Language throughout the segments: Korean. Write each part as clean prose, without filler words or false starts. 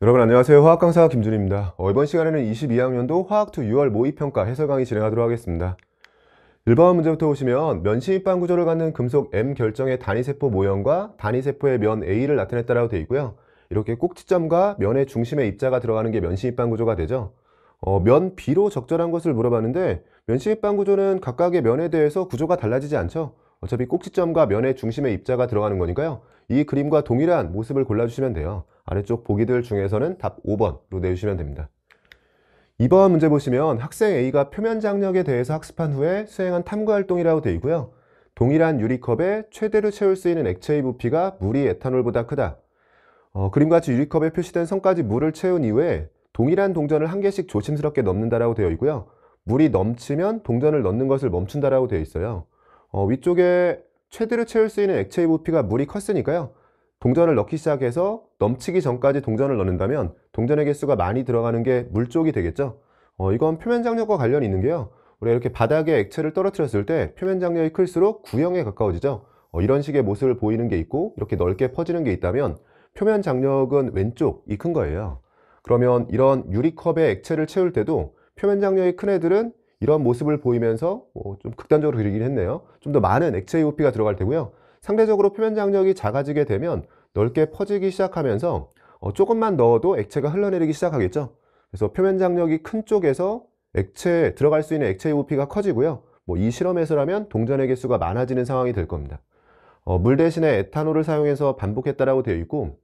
여러분 안녕하세요. 화학 강사 김준입니다. 이번 시간에는 22학년도 화학2 6월 모의평가 해설 강의 진행하도록 하겠습니다. 1번 문제부터 보시면 면시입반 구조를 갖는 금속 M 결정의 단위세포 모형과 단위세포의 면 A를 나타냈다라고 되어 있고요. 이렇게 꼭지점과 면의 중심에 입자가 들어가는 게 면시입반 구조가 되죠. 면 B로 적절한 것을 물어봤는데 면시입반 구조는 각각의 면에 대해서 구조가 달라지지 않죠. 어차피 꼭지점과 면의 중심에 입자가 들어가는 거니까요. 이 그림과 동일한 모습을 골라주시면 돼요. 아래쪽 보기들 중에서는 답 5번으로 내주시면 됩니다. 2번 문제 보시면 학생 A가 표면 장력에 대해서 학습한 후에 수행한 탐구활동이라고 되어 있고요. 동일한 유리컵에 최대로 채울 수 있는 액체의 부피가 물이 에탄올보다 크다. 그림같이 유리컵에 표시된 선까지 물을 채운 이후에 동일한 동전을 한 개씩 조심스럽게 넣는다라고 되어 있고요. 물이 넘치면 동전을 넣는 것을 멈춘다라고 되어 있어요. 위쪽에 최대로 채울 수 있는 액체의 부피가 물이 컸으니까요. 동전을 넣기 시작해서 넘치기 전까지 동전을 넣는다면 동전의 개수가 많이 들어가는 게 물 쪽이 되겠죠. 이건 표면 장력과 관련이 있는 게요. 우리가 이렇게 바닥에 액체를 떨어뜨렸을 때 표면 장력이 클수록 구형에 가까워지죠. 이런 식의 모습을 보이는 게 있고 이렇게 넓게 퍼지는 게 있다면 표면 장력은 왼쪽이 큰 거예요. 그러면 이런 유리컵에 액체를 채울 때도 표면 장력이 큰 애들은 이런 모습을 보이면서 좀 극단적으로 그리긴 했네요. 좀 더 많은 액체의 부피가 들어갈 테고요. 상대적으로 표면 장력이 작아지게 되면 넓게 퍼지기 시작하면서 조금만 넣어도 액체가 흘러내리기 시작하겠죠. 그래서 표면 장력이 큰 쪽에서 들어갈 수 있는 액체의 부피가 커지고요. 이 실험에서라면 동전의 개수가 많아지는 상황이 될 겁니다. 물 대신에 에탄올을 사용해서 반복했다라고 되어 있고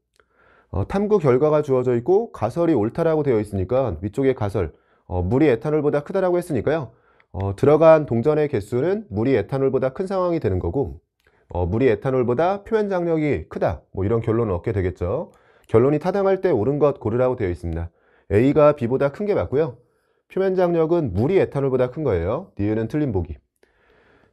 탐구 결과가 주어져 있고 가설이 옳다라고 되어 있으니까 위쪽에 가설 물이 에탄올보다 크다라고 했으니까요. 들어간 동전의 개수는 물이 에탄올보다 큰 상황이 되는 거고 물이 에탄올보다 표면 장력이 크다 이런 결론을 얻게 되겠죠. 결론이 타당할 때 옳은 것 고르라고 되어 있습니다. A가 B보다 큰 게 맞고요. 표면 장력은 물이 에탄올보다 큰 거예요. 니은은 틀린 보기.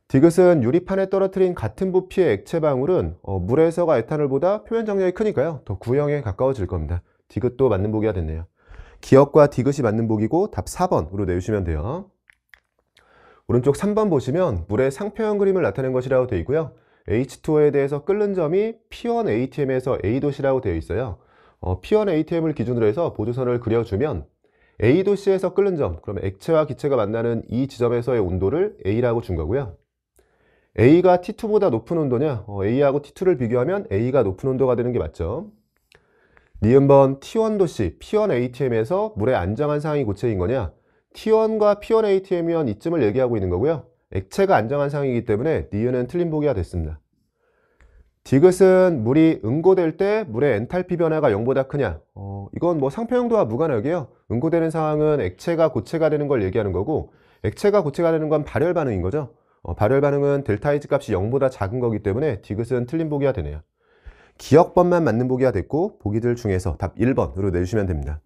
디귿은 유리판에 떨어뜨린 같은 부피의 액체 방울은 물에서가 에탄올보다 표면 장력이 크니까요. 더 구형에 가까워질 겁니다. 디귿도 맞는 보기가 됐네요. 기억과 디귿이 맞는 보기고 답 4번으로 내주시면 돼요. 오른쪽 3번 보시면 물의 상표형 그림을 나타낸 것이라고 되어 있고요. H2O에 대해서 끓는 점이 P1ATM에서 A도시라고 되어 있어요. P1ATM을 기준으로 해서 보조선을 그려주면 A도시에서 끓는 점, 그러면 액체와 기체가 만나는 이 지점에서의 온도를 A라고 준 거고요. A가 T2보다 높은 온도냐? A하고 T2를 비교하면 A가 높은 온도가 되는 게 맞죠. 니은번 T1도시 P1ATM에서 물의 안정한 상황이 고체인 거냐? T1과 P1ATM이면 이쯤을 얘기하고 있는 거고요. 액체가 안정한 상황이기 때문에 니은은 틀린 보기가 됐습니다. 디귿은 물이 응고될 때 물의 엔탈피 변화가 0보다 크냐? 이건 상표형도와 무관하게요. 응고되는 상황은 액체가 고체가 되는 걸 얘기하는 거고 액체가 고체가 되는 건 발열 반응인 거죠. 발열 반응은 델타 H 값이 0보다 작은 거기 때문에 디귿은 틀린 보기가 되네요. 기억번만 맞는 보기가 됐고 보기들 중에서 답 1번으로 내주시면 됩니다.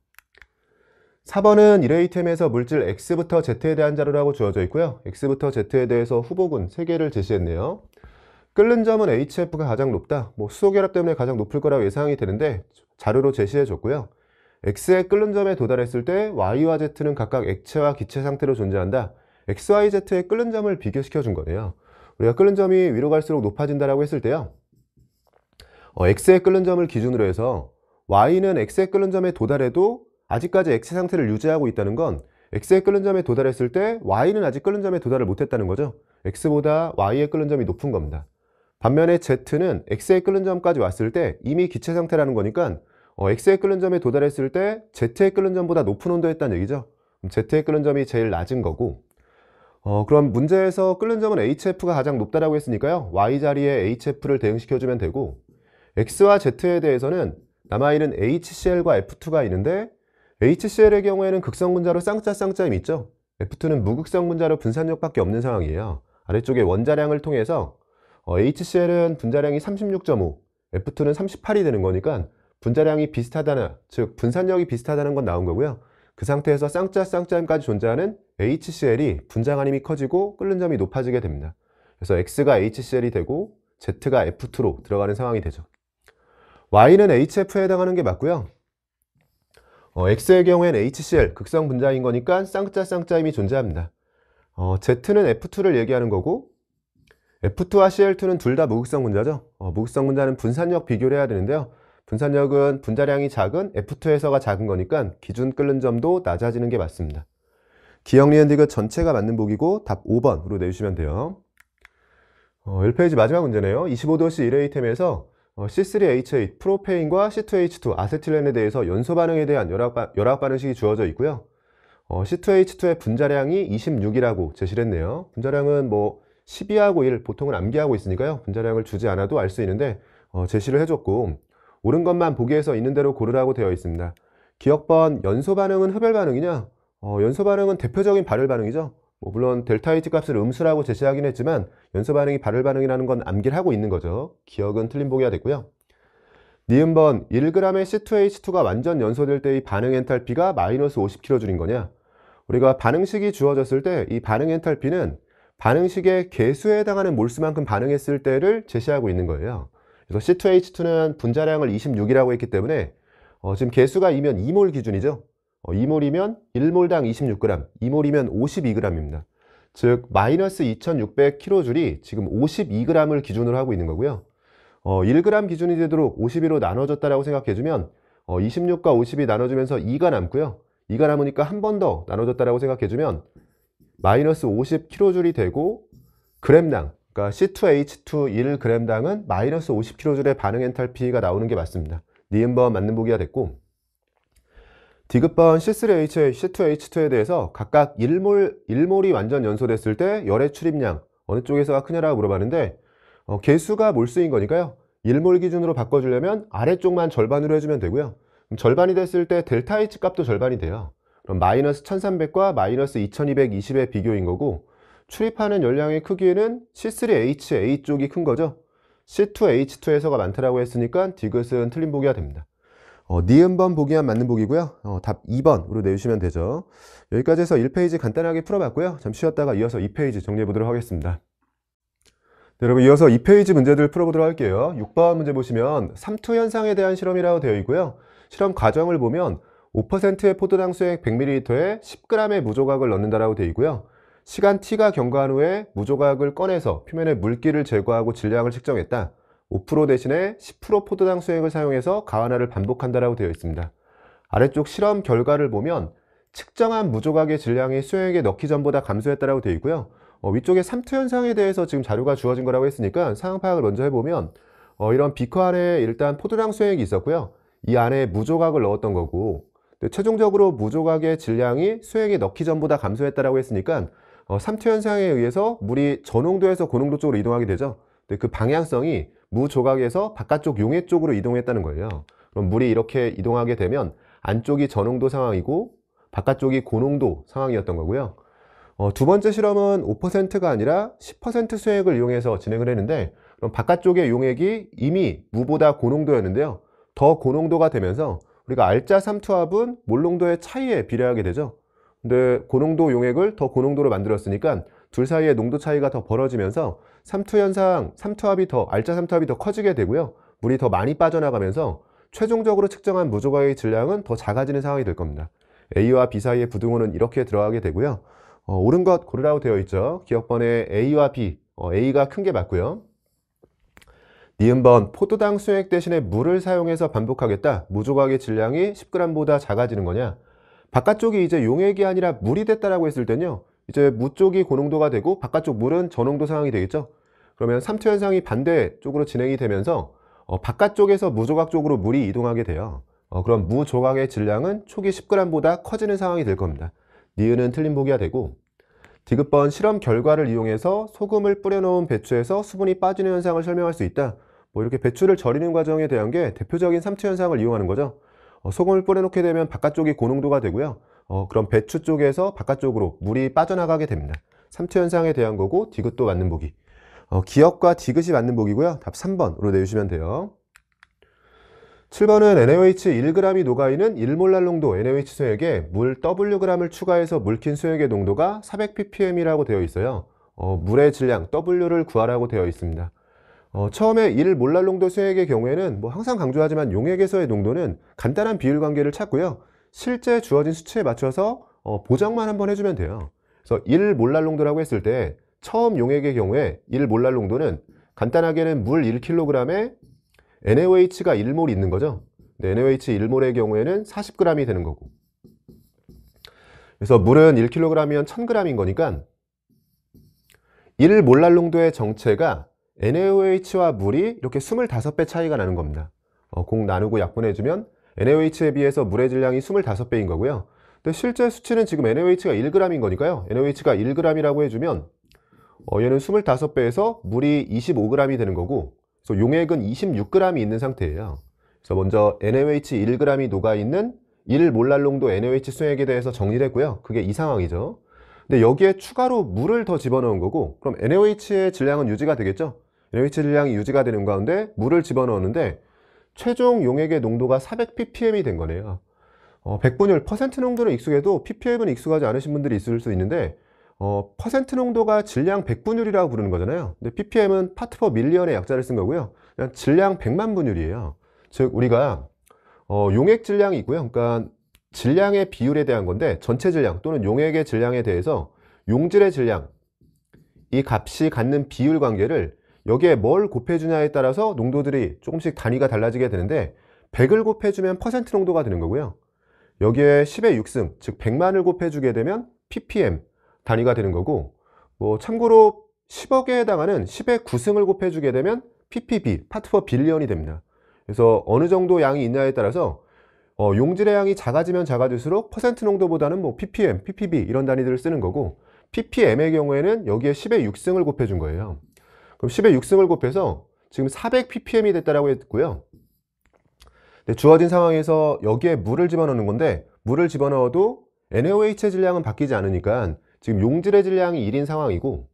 4번은 1ATM에서 물질 X부터 Z에 대한 자료라고 주어져 있고요. X부터 Z에 대해서 후보군 3개를 제시했네요. 끓는 점은 HF가 가장 높다. 수소결합 때문에 가장 높을 거라고 예상이 되는데 자료로 제시해 줬고요. X의 끓는 점에 도달했을 때 Y와 Z는 각각 액체와 기체 상태로 존재한다. X, Y, Z의 끓는 점을 비교시켜 준 거네요. 우리가 끓는 점이 위로 갈수록 높아진다라고 했을 때요. X의 끓는 점을 기준으로 해서 Y는 X의 끓는 점에 도달해도 아직까지 액체 상태를 유지하고 있다는 건 X의 끓는 점에 도달했을 때 Y는 아직 끓는 점에 도달을 못했다는 거죠. X보다 Y의 끓는 점이 높은 겁니다. 반면에 Z는 X의 끓는 점까지 왔을 때 이미 기체 상태라는 거니까 X의 끓는 점에 도달했을 때 Z의 끓는 점보다 높은 온도였다는 얘기죠. 그럼 Z의 끓는 점이 제일 낮은 거고 그럼 문제에서 끓는 점은 HF가 가장 높다라고 했으니까요. Y 자리에 HF를 대응시켜주면 되고 X와 Z에 대해서는 남아있는 HCl과 F2가 있는데 HCl의 경우에는 극성분자로 쌍짜쌍짜임이 있죠. F2는 무극성분자로 분산력밖에 없는 상황이에요. 아래쪽에 원자량을 통해서 HCl은 분자량이 36.5, F2는 38이 되는 거니까 분자량이 비슷하다는, 즉 분산력이 비슷하다는 건 나온 거고요. 그 상태에서 쌍짜쌍짜임까지 존재하는 HCl이 분자간 힘이 커지고 끓는 점이 높아지게 됩니다. 그래서 X가 HCl이 되고 Z가 F2로 들어가는 상황이 되죠. Y는 HF에 해당하는 게 맞고요. X의 경우에는 HCl, 극성 분자인 거니까 쌍짜쌍짜임이 존재합니다. Z는 F2를 얘기하는 거고 F2와 CL2는 둘 다 무극성 분자죠. 무극성 분자는 분산력 비교를 해야 되는데요. 분산력은 분자량이 작은 F2에서가 작은 거니까 기준 끓는 점도 낮아지는 게 맞습니다. 기억, 니은, 디귿 전체가 맞는 보기고 답 5번으로 내주시면 돼요. 1페이지 마지막 문제네요. 25도씨 1A템에서 C3H8 프로페인과 C2H2 아세틸렌에 대해서 연소 반응에 대한 열학 반응식이 주어져 있고요. C2H2의 분자량이 26이라고 제시를 했네요. 분자량은 뭐 12하고 1 보통은 암기하고 있으니까요. 분자량을 주지 않아도 알 수 있는데 제시를 해줬고 옳은 것만 보기에서 있는 대로 고르라고 되어 있습니다. 기억번 연소 반응은 흡열 반응이냐? 연소 반응은 대표적인 발열 반응이죠. 물론 델타 H 값을 음수라고 제시하긴 했지만 연소 반응이 발열 반응이라는 건 암기를 하고 있는 거죠. 기억은 틀린 보기가 됐고요. 니은번 1g의 C2H2가 완전 연소될 때의 반응 엔탈피가 마이너스 50kJ인 거냐? 우리가 반응식이 주어졌을 때 이 반응 엔탈피는 반응식의 개수에 해당하는 몰수만큼 반응했을 때를 제시하고 있는 거예요. 그래서 C2H2는 분자량을 26이라고 했기 때문에 지금 개수가 2면 2몰 기준이죠. 2몰이면 1몰당 26g, 2몰이면 52g입니다. 즉 마이너스 2600kJ이 지금 52g을 기준으로 하고 있는 거고요. 1g 기준이 되도록 52로 나눠졌다라고 생각해주면 26과 50이 나눠주면서 2가 남고요. 2가 남으니까 한 번 더 나눠졌다라고 생각해주면 마이너스 50kJ이 되고 g당, 그러니까 C2H2 1g당은 마이너스 50kJ의 반응 엔탈피가 나오는 게 맞습니다. 니은번 맞는 보기가 됐고 디귿번 C3H, C2H2에 대해서 각각 1몰이 완전 연소됐을 때 열의 출입량 어느 쪽에서가 크냐라고 물어봤는데 개수가 몰수인 거니까요. 1몰 기준으로 바꿔주려면 아래쪽만 절반으로 해주면 되고요. 그럼 절반이 됐을 때 델타 H 값도 절반이 돼요. 그럼 마이너스 1300과 마이너스 2220의 비교인 거고 출입하는 열량의 크기에는 C3HA 쪽이 큰 거죠. C2H2에서가 많다라고 했으니까 디귿은 틀린 보기가 됩니다. 니은번 보기만 맞는 보기고요. 답 2번으로 내주시면 되죠. 여기까지 해서 1페이지 간단하게 풀어봤고요. 잠시 쉬었다가 이어서 2페이지 정리해 보도록 하겠습니다. 네, 여러분 이어서 2페이지 문제들 풀어보도록 할게요. 6번 문제 보시면 삼투 현상에 대한 실험이라고 되어 있고요. 실험 과정을 보면 5%의 포도당 수액 100ml에 10g의 무조각을 넣는다라고 되어 있고요. 시간 t가 경과한 후에 무조각을 꺼내서 표면의 물기를 제거하고 질량을 측정했다. 5% 대신에 10% 포도당 수액을 사용해서 가완화를 반복한다라고 되어 있습니다. 아래쪽 실험 결과를 보면 측정한 무조각의 질량이 수액에 넣기 전보다 감소했다라고 되어 있고요. 위쪽에 삼투 현상에 대해서 지금 자료가 주어진 거라고 했으니까 상황 파악을 먼저 해보면 이런 비커 안에 일단 포도당 수액이 있었고요. 이 안에 무조각을 넣었던 거고 최종적으로 무조각의 질량이 수액에 넣기 전보다 감소했다라고 했으니까 삼투 현상에 의해서 물이 저농도에서 고농도 쪽으로 이동하게 되죠. 근데 그 방향성이 무조각에서 바깥쪽 용해 쪽으로 이동했다는 거예요. 그럼 물이 이렇게 이동하게 되면 안쪽이 저농도 상황이고 바깥쪽이 고농도 상황이었던 거고요. 두 번째 실험은 5%가 아니라 10% 수액을 이용해서 진행을 했는데 그럼 바깥쪽의 용액이 이미 무보다 고농도였는데요. 더 고농도가 되면서 우리가 알자 삼투압은 몰농도의 차이에 비례하게 되죠. 근데 고농도 용액을 더 고농도로 만들었으니까 둘 사이의 농도 차이가 더 벌어지면서 삼투 현상, 알자 삼투압이 더 커지게 되고요. 물이 더 많이 빠져나가면서 최종적으로 측정한 무조각의 질량은 더 작아지는 상황이 될 겁니다. A와 B 사이의 부등호는 이렇게 들어가게 되고요. 옳은 것 고르라고 되어 있죠. 기억번에 A와 B, A가 큰 게 맞고요. 니은번 포도당 수액 대신에 물을 사용해서 반복하겠다. 무조각의 질량이 10g보다 작아지는 거냐? 바깥쪽이 이제 용액이 아니라 물이 됐다라고 했을 때는요. 이제 무 쪽이 고농도가 되고 바깥쪽 물은 저농도 상황이 되겠죠. 그러면 삼투 현상이 반대쪽으로 진행이 되면서 바깥쪽에서 무조각 쪽으로 물이 이동하게 돼요. 그럼 무조각의 질량은 초기 10g보다 커지는 상황이 될 겁니다. 니은은 틀린 보기가 되고 디귿번 실험 결과를 이용해서 소금을 뿌려놓은 배추에서 수분이 빠지는 현상을 설명할 수 있다. 이렇게 배추를 절이는 과정에 대한 게 대표적인 삼투 현상을 이용하는 거죠. 소금을 뿌려놓게 되면 바깥쪽이 고농도가 되고요. 그럼 배추 쪽에서 바깥쪽으로 물이 빠져나가게 됩니다. 삼투 현상에 대한 거고 디귿도 맞는 보기. 기억과 디귿이 맞는 보기고요. 답 3번으로 내주시면 돼요. 7번은 NaOH 1g이 녹아있는 1몰랄 농도 NaOH 수액에 물 Wg을 추가해서 물킨 수액의 농도가 400ppm이라고 되어 있어요. 물의 질량 W를 구하라고 되어 있습니다. 처음에 1몰랄 농도 수액의 경우에는 항상 강조하지만 용액에서의 농도는 간단한 비율 관계를 찾고요. 실제 주어진 수치에 맞춰서 보정만 한번 해주면 돼요. 그래서 1몰랄 농도라고 했을 때 처음 용액의 경우에 1몰랄 농도는 간단하게는 물 1kg에 NaOH가 1몰 있는 거죠. 네, NaOH 1몰의 경우에는 40g이 되는 거고. 그래서 물은 1kg이면 1000g인 거니까 1몰랄 농도의 정체가 NaOH와 물이 이렇게 25배 차이가 나는 겁니다. 공 나누고 약분해주면 NaOH에 비해서 물의 질량이 25배인 거고요. 근데 실제 수치는 지금 NaOH가 1g인 거니까요. NaOH가 1g이라고 해주면 얘는 25배에서 물이 25g이 되는 거고, 그래서 용액은 26g이 있는 상태예요. 그래서 먼저 NaOH 1g이 녹아있는 1몰랄 농도 NaOH 수액에 대해서 정리를 했고요. 그게 이 상황이죠. 근데 여기에 추가로 물을 더 집어넣은 거고, 그럼 NaOH의 질량은 유지가 되겠죠? NaOH 질량이 유지가 되는 가운데 물을 집어넣었는데 최종 용액의 농도가 400ppm이 된 거네요. 100분율 퍼센트 농도는 익숙해도 ppm은 익숙하지 않으신 분들이 있을 수 있는데 퍼센트 농도가 질량 100분율이라고 부르는 거잖아요. 근데 ppm은 파트 퍼 밀리언의 약자를 쓴 거고요. 그냥 질량 100만 분율이에요. 즉 우리가 용액 질량이 있고요. 그러니까 질량의 비율에 대한 건데 전체 질량 또는 용액의 질량에 대해서 용질의 질량, 이 값이 갖는 비율 관계를 여기에 뭘 곱해주냐에 따라서 농도들이 조금씩 단위가 달라지게 되는데 100을 곱해주면 퍼센트 농도가 되는 거고요. 여기에 10의 6승, 즉 100만을 곱해주게 되면 ppm 단위가 되는 거고, 뭐 참고로 10억에 해당하는 10의 9승을 곱해주게 되면 ppb, 파트 퍼 빌리언이 됩니다. 그래서 어느 정도 양이 있냐에 따라서 용질의 양이 작아지면 작아질수록 퍼센트 농도보다는 뭐 ppm, ppb 이런 단위들을 쓰는 거고, ppm의 경우에는 여기에 10의 6승을 곱해준 거예요. 그럼 10의 6승을 곱해서 지금 400ppm이 됐다라고 했고요. 주어진 상황에서 여기에 물을 집어넣는 건데 물을 집어넣어도 NaOH의 질량은 바뀌지 않으니까 지금 용질의 질량이 1인 상황이고,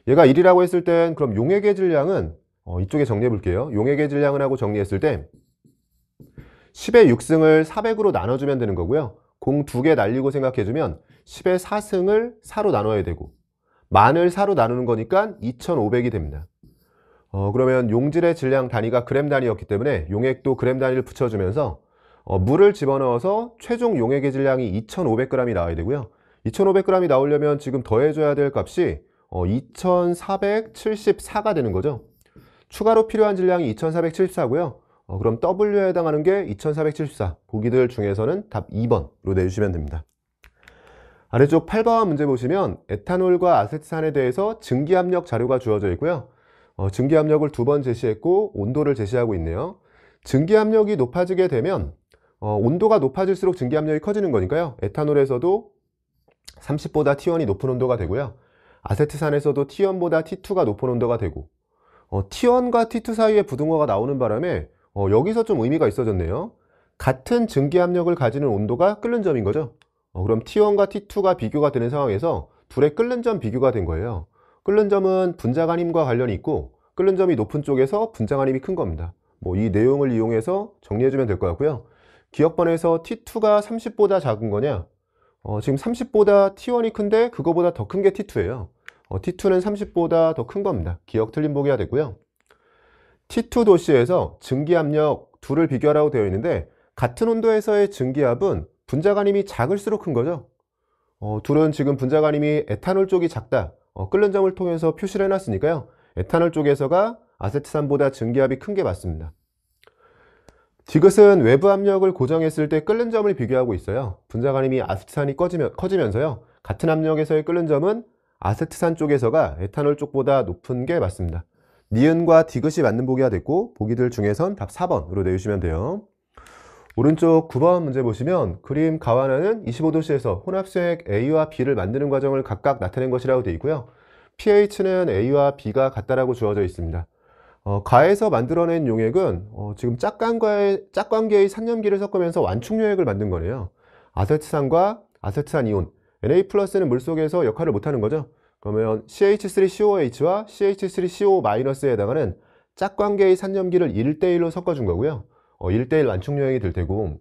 얘가 1이라고 했을 땐 그럼 용액의 질량은 이쪽에 정리해 볼게요. 용액의 질량을 하고 정리했을 때 10의 6승을 400으로 나눠주면 되는 거고요. 공 2개 날리고 생각해주면 10의 4승을 4로 나눠야 되고 만을 4로 나누는 거니까 2500이 됩니다. 그러면 용질의 질량 단위가 그램 단위였기 때문에 용액도 그램 단위를 붙여주면서 물을 집어넣어서 최종 용액의 질량이 2500g이 나와야 되고요. 2500g이 나오려면 지금 더해줘야 될 값이 2474가 되는 거죠. 추가로 필요한 질량이 2474고요. 그럼 W에 해당하는 게 2474. 보기들 중에서는 답 2번으로 내주시면 됩니다. 아래쪽 8번 문제 보시면 에탄올과 아세트산에 대해서 증기압력 자료가 주어져 있고요. 증기압력을 2번 제시했고 온도를 제시하고 있네요. 증기압력이 높아지게 되면 온도가 높아질수록 증기압력이 커지는 거니까요. 에탄올에서도 30보다 T1이 높은 온도가 되고요. 아세트산에서도 T1보다 T2가 높은 온도가 되고, T1과 T2 사이에 부등호가 나오는 바람에 여기서 좀 의미가 있어졌네요. 같은 증기압력을 가지는 온도가 끓는 점인 거죠. 그럼 T1과 T2가 비교가 되는 상황에서 둘의 끓는 점 비교가 된 거예요. 끓는 점은 분자간 힘과 관련이 있고 끓는 점이 높은 쪽에서 분자간 힘이 큰 겁니다. 뭐 이 내용을 이용해서 정리해주면 될 것 같고요. 기억번에서 T2가 30보다 작은 거냐? 지금 30보다 T1이 큰데 그거보다 더 큰 게 T2예요. T2는 30보다 더 큰 겁니다. 기억 틀림 보기가 됐고요. T2 도시에서 증기압력 둘을 비교하라고 되어 있는데 같은 온도에서의 증기압은 분자간 힘이 작을수록 큰 거죠. 둘은 지금 분자간 힘이 에탄올 쪽이 작다. 끓는 점을 통해서 표시를 해놨으니까요. 에탄올 쪽에서가 아세트산보다 증기압이 큰 게 맞습니다. 디귿은 외부 압력을 고정했을 때 끓는 점을 비교하고 있어요. 분자간 힘이 아세트산이 커지면서요. 같은 압력에서의 끓는 점은 아세트산 쪽에서가 에탄올 쪽보다 높은 게 맞습니다. 니은과 디귿이 맞는 보기가 됐고 보기들 중에선 답 4번으로 내주시면 돼요. 오른쪽 9번 문제 보시면 그림 가와나는 25도씨에서 혼합수액 A와 B를 만드는 과정을 각각 나타낸 것이라고 되어 있고요. pH는 A와 B가 같다라고 주어져 있습니다. 가에서 만들어낸 용액은 지금 짝관계의 산염기를 섞으면서 완충용액을 만든 거네요. 아세트산과 아세트산 이온, Na+는 물속에서 역할을 못하는 거죠. 그러면 CH3COH와 CH3CO-에 해당하는 짝관계의 산염기를 1대1로 섞어준 거고요. 1대1 완충용액이 될 테고,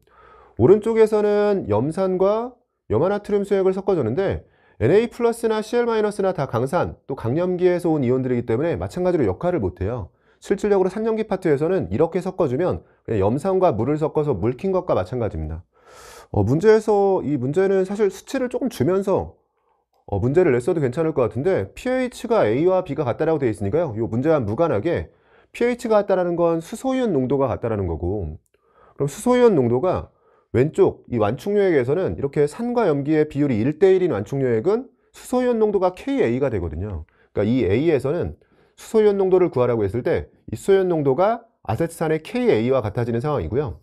오른쪽에서는 염산과 염화나트륨 수액을 섞어줬는데 Na+나 Cl-나 다 강산, 또 강염기에서 온 이온들이기 때문에 마찬가지로 역할을 못해요. 실질적으로 산염기 파트에서는 이렇게 섞어주면 그냥 염산과 물을 섞어서 물킨 것과 마찬가지입니다. 문제에서 이 문제는 사실 수치를 조금 주면서 문제를 냈어도 괜찮을 것 같은데 pH가 A와 B가 같다라고 되어 있으니까요. 이 문제와 무관하게 pH가 같다라는 건 수소이온 농도가 같다라는 거고, 그럼 수소이온 농도가 왼쪽 이 완충요액에서는 이렇게 산과 염기의 비율이 1대1인 완충요액은 수소이온 농도가 Ka가 되거든요. 그러니까 이 A에서는 수소이온 농도를 구하라고 했을 때 이 수소이온 농도가 아세트산의 Ka와 같아지는 상황이고요.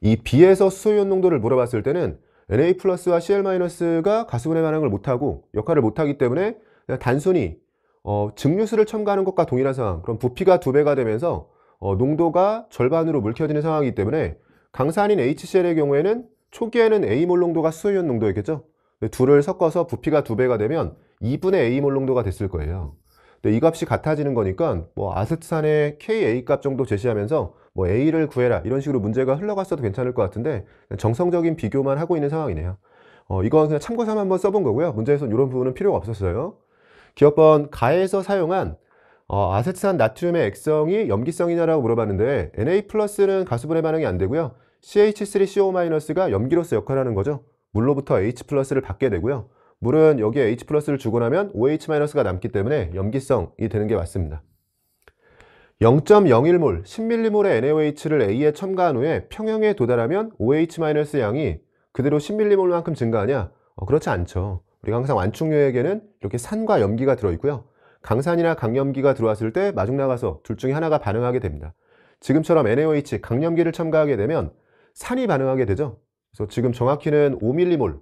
이 B에서 수소이온 농도를 물어봤을 때는 Na 플러스와 Cl 마이너스가 가수분해 반응을 못하고 역할을 못하기 때문에 그냥 단순히 증류수를 첨가하는 것과 동일한 상황, 그럼 부피가 2배가 되면서 농도가 절반으로 물켜지는 상황이기 때문에 강산인 HCl의 경우에는 초기에는 A몰 농도가 수소이온 농도였겠죠. 둘을 섞어서 부피가 2배가 되면 2분의 A몰 농도가 됐을 거예요. 근데 이 값이 같아지는 거니까 뭐 아세트산의 Ka 값 정도 제시하면서 뭐 A를 구해라 이런 식으로 문제가 흘러갔어도 괜찮을 것 같은데 정성적인 비교만 하고 있는 상황이네요. 이건 그냥 참고 삼아 한번 써본 거고요. 문제에서는 이런 부분은 필요가 없었어요. 기억번 가에서 사용한 아세트산 나트륨의 액성이 염기성이냐라고 물어봤는데 Na 플러스는 가수분해 반응이 안 되고요. CH3CO 마이너스가 염기로서 역할하는 거죠. 물로부터 H 플러스를 받게 되고요. 물은 여기에 H 플러스를 주고 나면 OH 마이너스가 남기 때문에 염기성이 되는 게 맞습니다. 0.01몰, 10mm의 NaOH를 A에 첨가한 후에 평형에 도달하면 OH 마이너스 양이 그대로 10mm만큼 증가하냐? 그렇지 않죠. 우리가 항상 완충요액에는 이렇게 산과 염기가 들어있고요. 강산이나 강염기가 들어왔을 때 마중 나가서 둘 중에 하나가 반응하게 됩니다. 지금처럼 NaOH, 강염기를 첨가하게 되면 산이 반응하게 되죠. 그래서 지금 정확히는 5mm몰,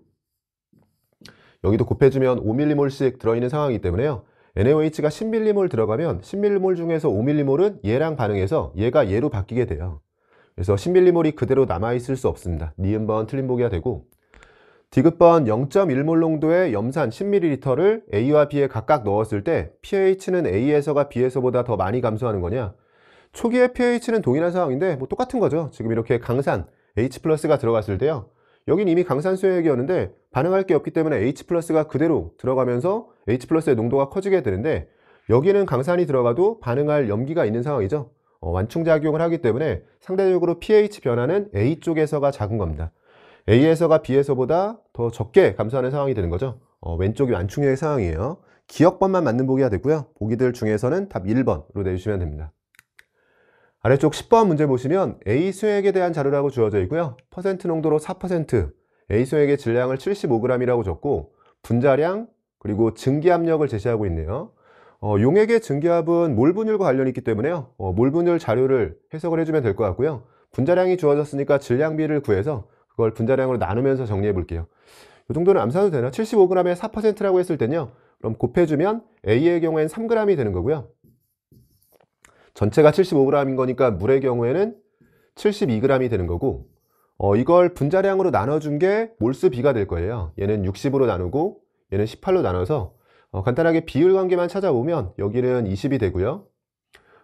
여기도 곱해주면 5mm몰씩 들어있는 상황이기 때문에요. NaOH가 10mm몰 들어가면 10mm몰 중에서 5mm몰은 얘랑 반응해서 얘가 얘로 바뀌게 돼요. 그래서 10mm몰이 그대로 남아있을 수 없습니다. 니은번 틀린 보기가 되고, 디귿번 0.1몰 농도의 염산 10ml를 A와 B에 각각 넣었을 때 pH는 A에서가 B에서보다 더 많이 감소하는 거냐? 초기의 pH는 동일한 상황인데 뭐 똑같은 거죠. 지금 이렇게 강산 H 플러스가 들어갔을 때요. 여긴 이미 강산수액이었는데 반응할 게 없기 때문에 H 플러스가 그대로 들어가면서 H 플러스의 농도가 커지게 되는데 여기는 강산이 들어가도 반응할 염기가 있는 상황이죠. 완충작용을 하기 때문에 상대적으로 pH 변화는 A 쪽에서가 작은 겁니다. A에서가 B에서보다 더 적게 감소하는 상황이 되는 거죠. 왼쪽이 완충요의 상황이에요. 기억번만 맞는 보기가 되고요. 보기들 중에서는 답 1번으로 내주시면 됩니다. 아래쪽 10번 문제 보시면 A 수액에 대한 자료라고 주어져 있고요. 퍼센트 농도로 4%, A 수액의 질량을 75g이라고 줬고 분자량 그리고 증기압력을 제시하고 있네요. 용액의 증기압은 몰 분율과 관련이 있기 때문에요. 몰 분율 자료를 해석을 해주면 될 것 같고요. 분자량이 주어졌으니까 질량비를 구해서 그걸 분자량으로 나누면서 정리해 볼게요. 이 정도는 암산도 되나? 75g에 4%라고 했을 때는요. 그럼 곱해주면 A의 경우엔 3g이 되는 거고요. 전체가 75g인 거니까 물의 경우에는 72g이 되는 거고 이걸 분자량으로 나눠준 게 몰수 B가 될 거예요. 얘는 60으로 나누고 얘는 18로 나눠서 간단하게 비율 관계만 찾아보면 여기는 20이 되고요.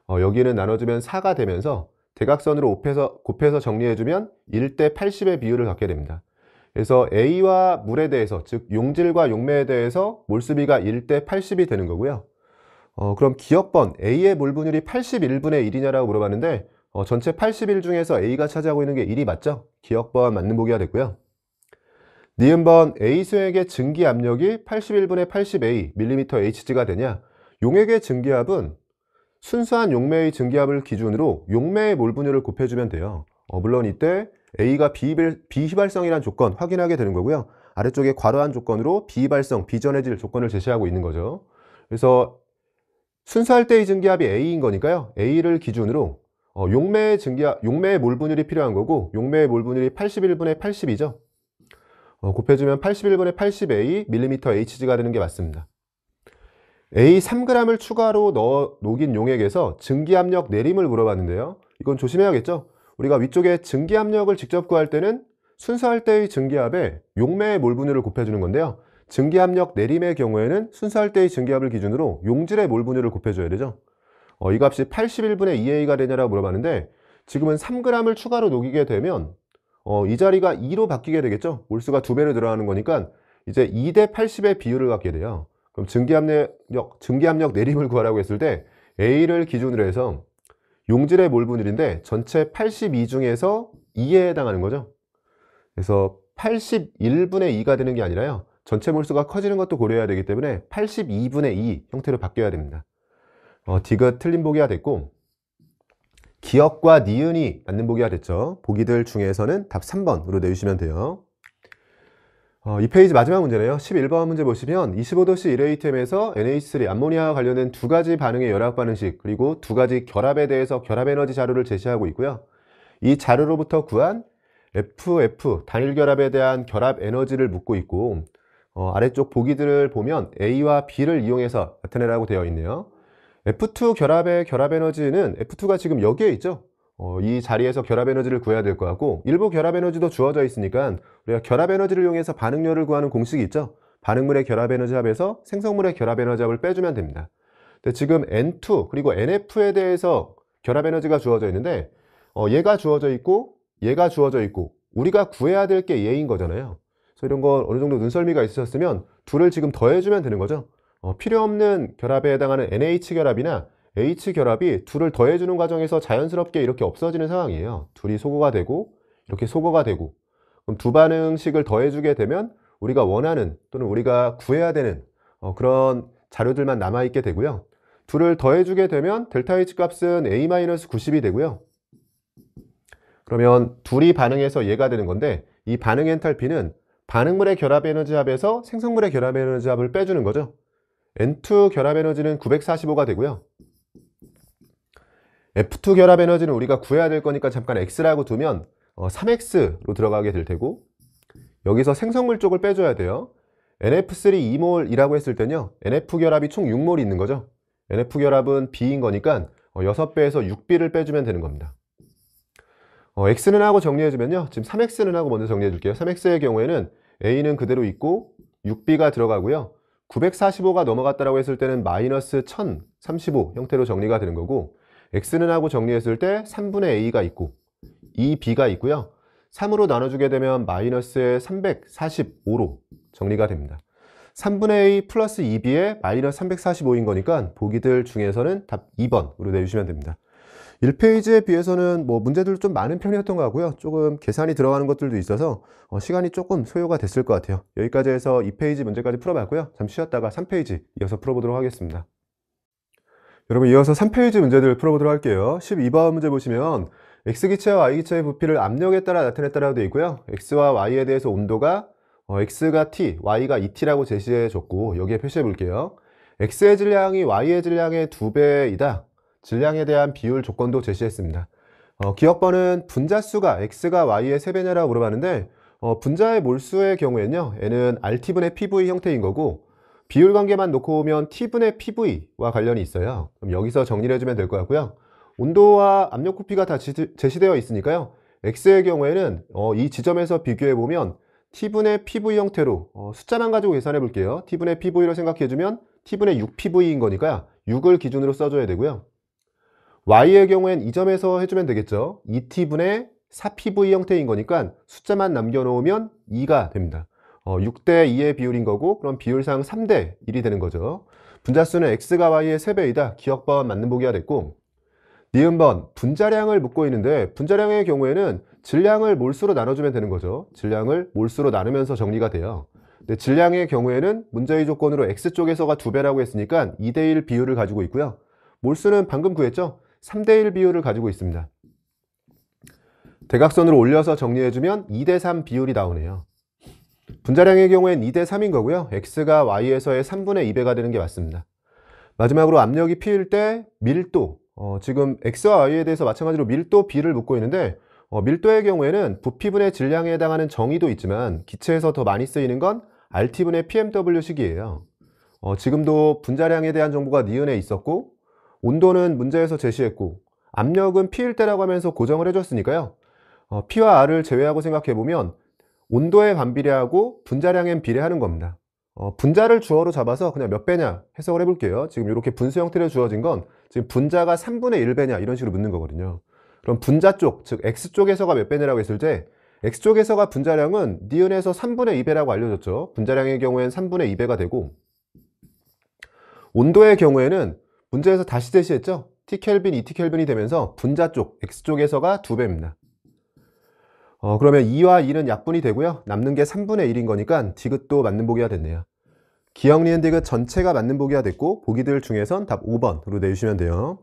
여기는 나눠주면 4가 되면서 대각선으로 곱해서 정리해주면 1대 80의 비율을 갖게 됩니다. 그래서 A와 물에 대해서, 즉 용질과 용매에 대해서 몰수비가 1대 80이 되는 거고요. 그럼 기억번 A의 몰 분율이 81분의 1이냐라고 물어봤는데 전체 81 중에서 A가 차지하고 있는 게 1이 맞죠? 기억번 맞는 보기가 됐고요. 니은번 A 수액의 증기압력이 81분의 80A mmHg가 되냐? 용액의 증기압은 순수한 용매의 증기압을 기준으로 용매의 몰 분율을 곱해주면 돼요. 물론 이때 A가 비휘발성이라는 조건 확인하게 되는 거고요. 아래쪽에 괄호한 조건으로 비휘발성, 비전해질 조건을 제시하고 있는 거죠. 그래서 순수할 때의 증기압이 A인 거니까요. A를 기준으로 용매의 몰 분율이 필요한 거고 용매의 몰 분율이 81분의 80이죠. 곱해주면 81분의 80A mmHg가 되는 게 맞습니다. A 3g을 추가로 녹인 용액에서 증기압력 내림을 물어봤는데요. 이건 조심해야겠죠. 우리가 위쪽에 증기압력을 직접 구할 때는 순수할 때의 증기압에 용매의 몰 분율을 곱해주는 건데요. 증기압력 내림의 경우에는 순수할 때의 증기압을 기준으로 용질의 몰 분율을 곱해줘야 되죠. 이 값이 81분의 2A가 되냐라고 물어봤는데 지금은 3g을 추가로 녹이게 되면 이 자리가 2로 바뀌게 되겠죠. 몰수가 2배로 들어가는 거니까 이제 2대 80의 비율을 갖게 돼요. 그럼 증기압력 내림을 구하라고 했을 때 A를 기준으로 해서 용질의 몰 분율인데 전체 82 중에서 2에 해당하는 거죠. 그래서 81분의 2가 되는 게 아니라요. 전체 몰수가 커지는 것도 고려해야 되기 때문에 82분의 2 형태로 바뀌어야 됩니다. 디귿 틀린 보기가 됐고, 기역과 니은이 맞는 보기가 됐죠. 보기들 중에서는 답 3번으로 내주시면 돼요. 이 페이지 마지막 문제네요. 11번 문제 보시면 25도씨 1A템에서 NH3 암모니아와 관련된 두 가지 반응의 열합 반응식 그리고 두 가지 결합에 대해서 결합 에너지 자료를 제시하고 있고요. 이 자료로부터 구한 FF 단일 결합에 대한 결합 에너지를 묻고 있고, 아래쪽 보기들을 보면 A와 B를 이용해서 나타내라고 되어 있네요. F2 결합의 결합 에너지는 F2가 지금 여기에 있죠. 이 자리에서 결합 에너지를 구해야 될 것 같고, 일부 결합 에너지도 주어져 있으니까 우리가 결합 에너지를 이용해서 반응열을 구하는 공식이 있죠. 반응물의 결합 에너지 합에서 생성물의 결합 에너지 합을 빼주면 됩니다. 근데 지금 N2 그리고 NF에 대해서 결합 에너지가 주어져 있는데, 얘가 주어져 있고 얘가 주어져 있고 우리가 구해야 될 게 얘인 거잖아요. 그래서 이런 거 어느 정도 눈썰미가 있으셨으면 둘을 지금 더해주면 되는 거죠. 필요 없는 결합에 해당하는 NH 결합이나 H 결합이 둘을 더해주는 과정에서 자연스럽게 이렇게 없어지는 상황이에요. 둘이 소거가 되고 이렇게 소거가 되고, 그럼 두 반응식을 더해주게 되면 우리가 원하는 또는 우리가 구해야 되는 그런 자료들만 남아있게 되고요. 둘을 더해주게 되면 델타 H 값은 A-90이 되고요. 그러면 둘이 반응해서 얘가 되는 건데, 이 반응 엔탈피는 반응물의 결합 에너지 합에서 생성물의 결합 에너지 합을 빼주는 거죠. N2 결합 에너지는 945가 되고요. F2 결합 에너지는 우리가 구해야 될 거니까 잠깐 X라고 두면 3X로 들어가게 될 테고, 여기서 생성물 쪽을 빼줘야 돼요. NF3 2몰이라고 했을 때는요, NF 결합이 총 6몰이 있는 거죠. NF 결합은 B인 거니까 6배에서 6B를 빼주면 되는 겁니다. X는 하고 정리해주면요, 지금 3X는 하고 먼저 정리해 줄게요. 3X의 경우에는 A는 그대로 있고 6B가 들어가고요. 945가 넘어갔다라고 했을 때는 마이너스 1035 형태로 정리가 되는 거고, X는 하고 정리했을 때 3분의 A가 있고 2B가 있고요. 3으로 나눠주게 되면 마이너스의 345로 정리가 됩니다. 3분의 A 플러스 2B에 마이너스 345인 거니까 보기들 중에서는 답 2번으로 내주시면 됩니다. 1페이지에 비해서는 문제들 좀 많은 편이었던 것 같고요. 조금 계산이 들어가는 것들도 있어서 시간이 조금 소요가 됐을 것 같아요. 여기까지 해서 2페이지 문제까지 풀어봤고요. 잠시 쉬었다가 3페이지 이어서 풀어보도록 하겠습니다. 여러분, 이어서 3페이지 문제들 풀어보도록 할게요. 12번 문제 보시면 X기체와 Y기체의 부피를 압력에 따라 나타냈다라고 되어 있고요. X와 Y에 대해서 온도가 X가 T, Y가 ET라고 제시해 줬고, 여기에 표시해 볼게요. X의 질량이 Y의 질량의 2배이다. 질량에 대한 비율 조건도 제시했습니다. 기억번은 분자수가 X가 Y의 3배냐라고 물어봤는데, 분자의 몰수의 경우에는요, N은 RT분의 PV 형태인 거고, 비율 관계만 놓고 오면 T분의 PV와 관련이 있어요. 그럼 여기서 정리를 해주면 될 것 같고요. 온도와 압력 부피가 다 제시되어 있으니까요. X의 경우에는 이 지점에서 비교해보면 T분의 PV 형태로 숫자만 가지고 계산해 볼게요. T분의 PV로 생각해주면 T분의 6PV인 거니까 6을 기준으로 써줘야 되고요. Y의 경우엔 이 점에서 해주면 되겠죠. 2T분의 4PV 형태인 거니까 숫자만 남겨놓으면 2가 됩니다. 6대 2의 비율인 거고, 그럼 비율상 3대 1이 되는 거죠. 분자수는 X가 Y의 3배이다. 기억번 맞는 보기가 됐고, 니은번 분자량을 묻고 있는데, 분자량의 경우에는 질량을 몰수로 나눠주면 되는 거죠. 질량을 몰수로 나누면서 정리가 돼요. 근데 질량의 경우에는 문제의 조건으로 X쪽에서가 2배라고 했으니까 2대1 비율을 가지고 있고요. 몰수는 방금 구했죠? 3대1 비율을 가지고 있습니다. 대각선으로 올려서 정리해주면 2대3 비율이 나오네요. 분자량의 경우엔 2대3인 거고요. X가 Y에서의 3분의 2배가 되는 게 맞습니다. 마지막으로 압력이 P일 때 밀도, 지금 X와 Y에 대해서 마찬가지로 밀도 B를 묻고 있는데, 밀도의 경우에는 부피분의 질량에 해당하는 정의도 있지만 기체에서 더 많이 쓰이는 건 RT분의 PMW식이에요. 지금도 분자량에 대한 정보가 니은에 있었고, 온도는 문제에서 제시했고, 압력은 P일 때라고 하면서 고정을 해줬으니까요. P와 R을 제외하고 생각해보면 온도에 반비례하고 분자량엔 비례하는 겁니다. 분자를 주어로 잡아서 그냥 몇 배냐 해석을 해볼게요. 지금 이렇게 분수 형태로 주어진 건 지금 분자가 3분의 1배냐 이런 식으로 묻는 거거든요. 그럼 분자 쪽, 즉 X쪽에서가 몇 배냐라고 했을 때 X쪽에서가 분자량은 니은에서 3분의 2배라고 알려줬죠. 분자량의 경우엔 3분의 2배가 되고, 온도의 경우에는 문제에서 다시 제시했죠. T켈빈, 2T켈빈이 되면서 분자 쪽, X쪽에서가 2배입니다. 그러면 2와 2는 약분이 되고요. 남는 게 3분의 1인 거니까 디귿도 맞는 보기가 됐네요. 기억 니은 디귿 전체가 맞는 보기가 됐고 보기들 중에선 답 5번으로 내주시면 돼요.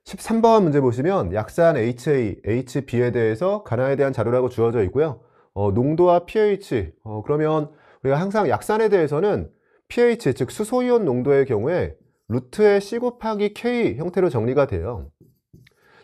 13번 문제 보시면 약산 HA, HB에 대해서 간화에 대한 자료라고 주어져 있고요. 농도와 pH, 그러면 우리가 항상 약산에 대해서는 pH, 즉 수소이온 농도의 경우에 루트의 C 곱하기 K 형태로 정리가 돼요.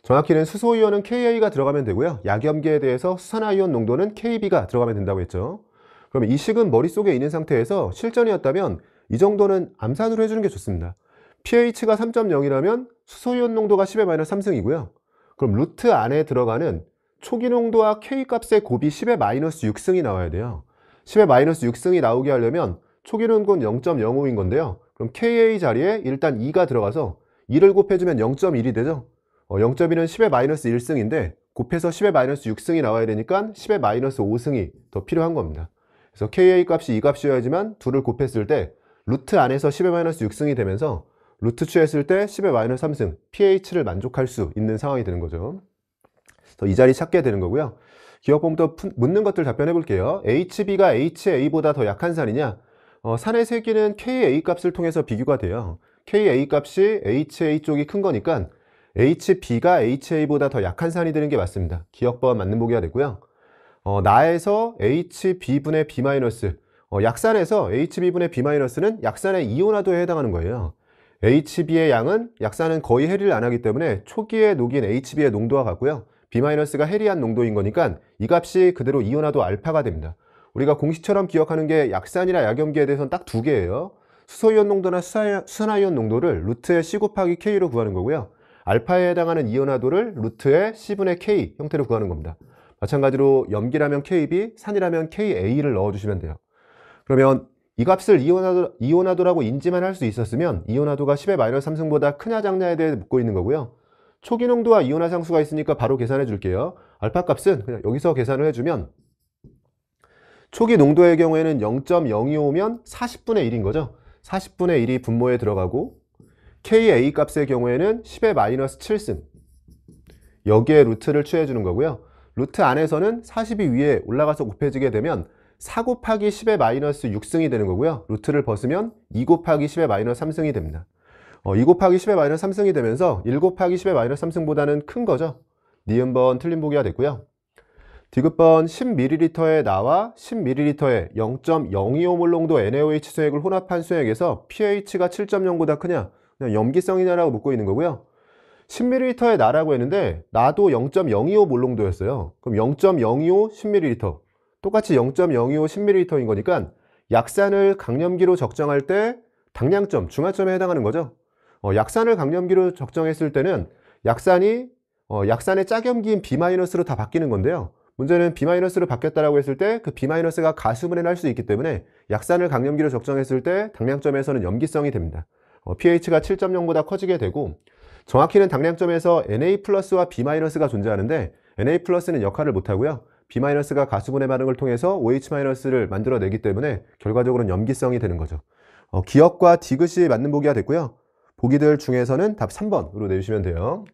정확히는 수소이온은 KA가 들어가면 되고요. 약염기에 대해서 수산화이온 농도는 KB가 들어가면 된다고 했죠. 그럼 이 식은 머릿속에 있는 상태에서 실전이었다면 이 정도는 암산으로 해주는 게 좋습니다. pH가 3.0이라면 수소이온 농도가 10의 -3승이고요. 그럼 루트 안에 들어가는 초기 농도와 K 값의 곱이 10의 -6승이 나와야 돼요. 10의 -6승이 나오게 하려면 초기 농도는 0.05인 건데요. 그럼 KA 자리에 일단 2가 들어가서 2를 곱해주면 0.1이 되죠. 0.1은 10의 -1승인데 곱해서 10의 -6승이 나와야 되니까 10의 -5승이 더 필요한 겁니다. 그래서 KA 값이 이 값이어야지만 둘을 곱했을 때 루트 안에서 10의 -6승이 되면서 루트 취했을 때 10의 -3승, pH를 만족할 수 있는 상황이 되는 거죠. 그래서 이 자리 찾게 되는 거고요. 기억법부터 묻는 것들 답변해 볼게요. HB가 HA보다 더 약한 산이냐? 산의 세기는 KA 값을 통해서 비교가 돼요. KA 값이 HA 쪽이 큰 거니까 HB가 HA보다 더 약한 산이 되는 게 맞습니다. 기억법 맞는 보기가 되고요. 나에서 HB분의 B-, 약산에서 HB분의 B-는 약산의 이온화도에 해당하는 거예요. HB의 양은 약산은 거의 해리를 안 하기 때문에 초기에 녹인 HB의 농도와 같고요. B-가 해리한 농도인 거니까 이 값이 그대로 이온화도 알파가 됩니다. 우리가 공식처럼 기억하는 게 약산이나 약염기에 대해서는 딱 두 개예요. 수소이온 농도나 수산화이온 농도를 루트의 C 곱하기 K로 구하는 거고요. 알파에 해당하는 이온화도를 루트의 C분의 K 형태로 구하는 겁니다. 마찬가지로 염기라면 KB, 산이라면 KA를 넣어주시면 돼요. 그러면 이 값을 이온화도라고 인지만 할 수 있었으면 이온화도가 10의 -3승보다 크냐 작냐에 대해 묻고 있는 거고요. 초기 농도와 이온화 상수가 있으니까 바로 계산해 줄게요. 알파 값은 그냥 여기서 계산을 해주면 초기 농도의 경우에는 0.025면 40분의 1인 거죠. 40분의 1이 분모에 들어가고 KA 값의 경우에는 10의 -7승 여기에 루트를 취해 주는 거고요. 루트 안에서는 40이 위에 올라가서 곱해지게 되면 4 곱하기 10의 -6승이 되는 거고요. 루트를 벗으면 2 곱하기 10의 -3승이 됩니다. 2 곱하기 10의 -3승이 되면서 1 곱하기 10의 -3승보다는 큰 거죠. 니은번 틀린 보기가 됐고요. 디귿번 10ml의 나와 10ml의 0.025몰 농도 NaOH 수액을 혼합한 수액에서 pH가 7.0보다 크냐? 그냥 염기성이냐라고 묻고 있는 거고요. 10ml의 나라고 했는데 나도 0.025몰 농도였어요. 그럼 0.025 10ml 똑같이 0.025 10ml인 거니까 약산을 강염기로 적정할 때 당량점, 중화점에 해당하는 거죠. 약산을 강염기로 적정했을 때는 약산의 짝염기인 B-로 다 바뀌는 건데요. 문제는 B-로 바뀌었다라고 했을 때 그 B-가 가수분해를 할 수 있기 때문에 약산을 강염기로 적정했을 때 당량점에서는 염기성이 됩니다. pH가 7.0보다 커지게 되고 정확히는 당량점에서 Na+와 B-가 존재하는데 Na+는 역할을 못하고요. B-가 가수분해 반응을 통해서 OH-를 만들어내기 때문에 결과적으로는 염기성이 되는 거죠. 기억과 디귿이 맞는 보기가 됐고요. 보기들 중에서는 답 3번으로 내주시면 돼요.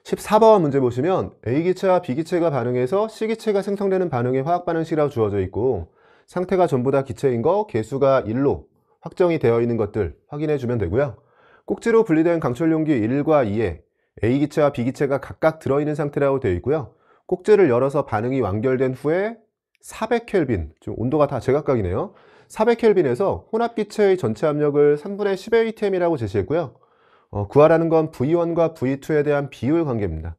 14번 문제 보시면 A기체와 B기체가 반응해서 C기체가 생성되는 반응의 화학 반응식이라고 주어져 있고 상태가 전부 다 기체인 거 개수가 1로 확정이 되어 있는 것들 확인해 주면 되고요. 꼭지로 분리된 강철용기 1과 2에 A기체와 B기체가 각각 들어있는 상태라고 되어 있고요. 꼭지를 열어서 반응이 완결된 후에 400켈빈, 좀 온도가 다 제각각이네요. 400켈빈에서 혼합기체의 전체 압력을 3분의 10의 atm이라고 제시했고요. 구하라는 건 V1과 V2에 대한 비율 관계입니다.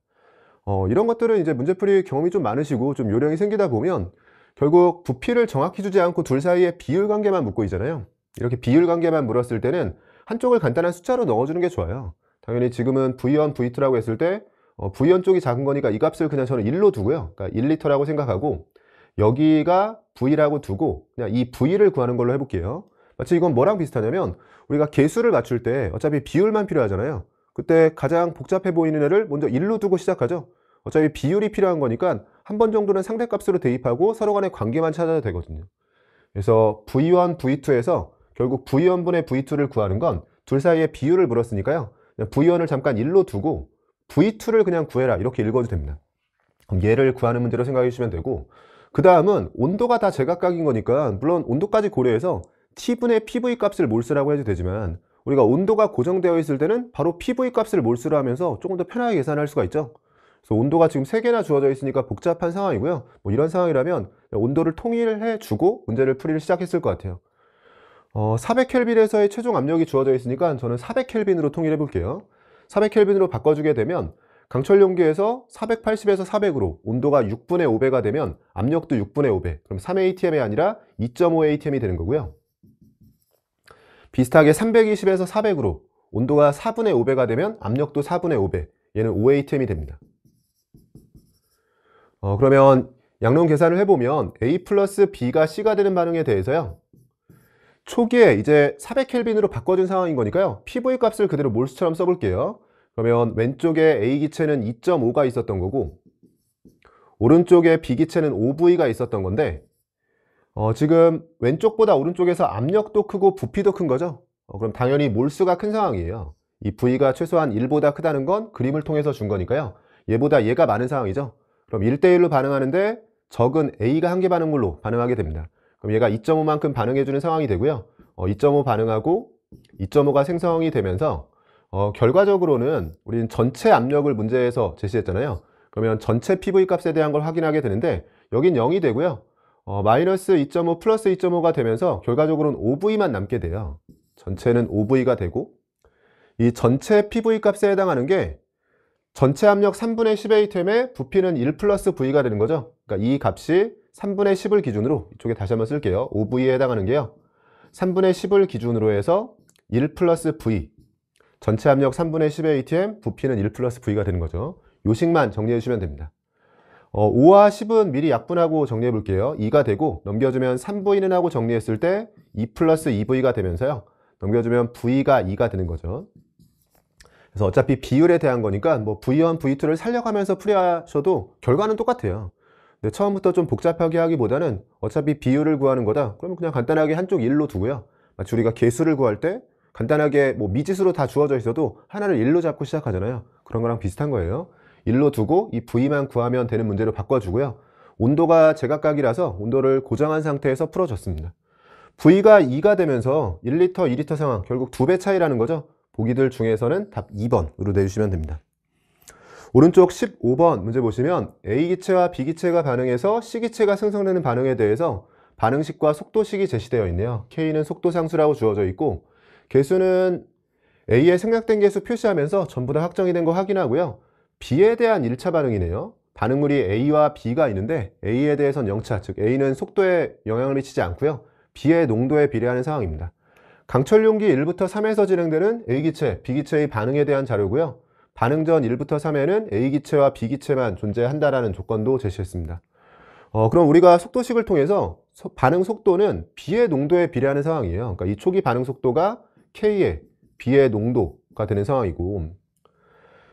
이런 것들은 이제 문제풀이 경험이 좀 많으시고 좀 요령이 생기다 보면 결국 부피를 정확히 주지 않고 둘 사이에 비율 관계만 묻고 있잖아요. 이렇게 비율 관계만 물었을 때는 한쪽을 간단한 숫자로 넣어주는 게 좋아요. 당연히 지금은 V1, V2라고 했을 때 V1 쪽이 작은 거니까 이 값을 그냥 저는 1로 두고요. 그러니까 1리터라고 생각하고 여기가 V라고 두고 그냥 이 V를 구하는 걸로 해볼게요. 마치 이건 뭐랑 비슷하냐면 우리가 개수를 맞출 때 어차피 비율만 필요하잖아요. 그때 가장 복잡해 보이는 애를 먼저 1로 두고 시작하죠. 어차피 비율이 필요한 거니까 한 번 정도는 상대값으로 대입하고 서로 간의 관계만 찾아도 되거든요. 그래서 V1, V2에서 결국 V1분의 V2를 구하는 건 둘 사이의 비율을 물었으니까요. 그냥 V1을 잠깐 1로 두고 V2를 그냥 구해라 이렇게 읽어도 됩니다. 그럼 얘를 구하는 문제로 생각해 주시면 되고 그 다음은 온도가 다 제각각인 거니까 물론 온도까지 고려해서 T분의 PV 값을 몰수라고 해도 되지만 우리가 온도가 고정되어 있을 때는 바로 PV 값을 몰수로 하면서 조금 더 편하게 계산할 수가 있죠. 그래서 온도가 지금 3개나 주어져 있으니까 복잡한 상황이고요. 뭐 이런 상황이라면 온도를 통일해 주고 문제를 풀이를 시작했을 것 같아요. 400켈빈에서의 최종 압력이 주어져 있으니까 저는 400켈빈으로 통일해 볼게요. 400켈빈으로 바꿔주게 되면 강철 용기에서 480에서 400으로 온도가 6분의 5배가 되면 압력도 6분의 5배. 그럼 3atm이 아니라 2.5atm이 되는 거고요. 비슷하게 320에서 400으로 온도가 4분의 5배가 되면 압력도 4분의 5배. 얘는 5atm이 됩니다. 그러면 양론 계산을 해보면 A 플러스 B가 C가 되는 반응에 대해서요. 초기에 이제 400켈빈으로 바꿔준 상황인 거니까요. PV 값을 그대로 몰수처럼 써볼게요. 그러면 왼쪽에 A 기체는 2.5가 있었던 거고 오른쪽에 B 기체는 5V가 있었던 건데 지금 왼쪽보다 오른쪽에서 압력도 크고 부피도 큰 거죠. 그럼 당연히 몰수가 큰 상황이에요. 이 V가 최소한 1보다 크다는 건 그림을 통해서 준 거니까요. 얘보다 얘가 많은 상황이죠. 그럼 1대1로 반응하는데 적은 A가 한 개 반응물로 반응하게 됩니다. 그럼 얘가 2.5만큼 반응해주는 상황이 되고요. 2.5 반응하고 2.5가 생성이 되면서 결과적으로는 우리는 전체 압력을 문제에서 제시했잖아요. 그러면 전체 PV 값에 대한 걸 확인하게 되는데 여긴 0이 되고요. 마이너스 2.5 플러스 2.5가 되면서 결과적으로는 5V만 남게 돼요. 전체는 5V가 되고 이 전체 PV 값에 해당하는 게 전체 압력 3분의 10atm에 부피는 1 플러스 V가 되는 거죠. 그러니까 이 값이 3분의 10을 기준으로 이쪽에 다시 한번 쓸게요. 5V에 해당하는 게요. 3분의 10을 기준으로 해서 1 플러스 V 전체 압력 3분의 10atm 부피는 1 플러스 V가 되는 거죠. 요 식만 정리해 주시면 됩니다. 5와 10은 미리 약분하고 정리해 볼게요. 2가 되고 넘겨주면 3V는 하고 정리했을 때 2 플러스 2V가 되면서요. 넘겨주면 V가 2가 되는 거죠. 그래서 어차피 비율에 대한 거니까 뭐 V1, V2를 살려가면서 풀이하셔도 결과는 똑같아요. 근데 처음부터 좀 복잡하게 하기보다는 어차피 비율을 구하는 거다. 그러면 그냥 간단하게 한쪽 1로 두고요. 마치 우리가 개수를 구할 때 간단하게 뭐 미지수로 다 주어져 있어도 하나를 1로 잡고 시작하잖아요. 그런 거랑 비슷한 거예요. 1로 두고 이 V만 구하면 되는 문제로 바꿔주고요. 온도가 제각각이라서 온도를 고정한 상태에서 풀어줬습니다. V가 2가 되면서 1리터, 2리터 상황 결국 2배 차이라는 거죠. 보기들 중에서는 답 2번으로 내주시면 됩니다. 오른쪽 15번 문제 보시면 A기체와 B기체가 반응해서 C기체가 생성되는 반응에 대해서 반응식과 속도식이 제시되어 있네요. K는 속도상수라고 주어져 있고 개수는 A에 생략된 개수 표시하면서 전부 다 확정이 된 거 확인하고요. B에 대한 1차 반응이네요. 반응물이 A와 B가 있는데 A에 대해서는 0차, 즉 A는 속도에 영향을 미치지 않고요. B의 농도에 비례하는 상황입니다. 강철 용기 1부터 3에서 진행되는 A기체, B기체의 반응에 대한 자료고요. 반응 전 1부터 3에는 A기체와 B기체만 존재한다라는 조건도 제시했습니다. 그럼 우리가 속도식을 통해서 반응 속도는 B의 농도에 비례하는 상황이에요. 그러니까 이 초기 반응 속도가 K의 B의 농도가 되는 상황이고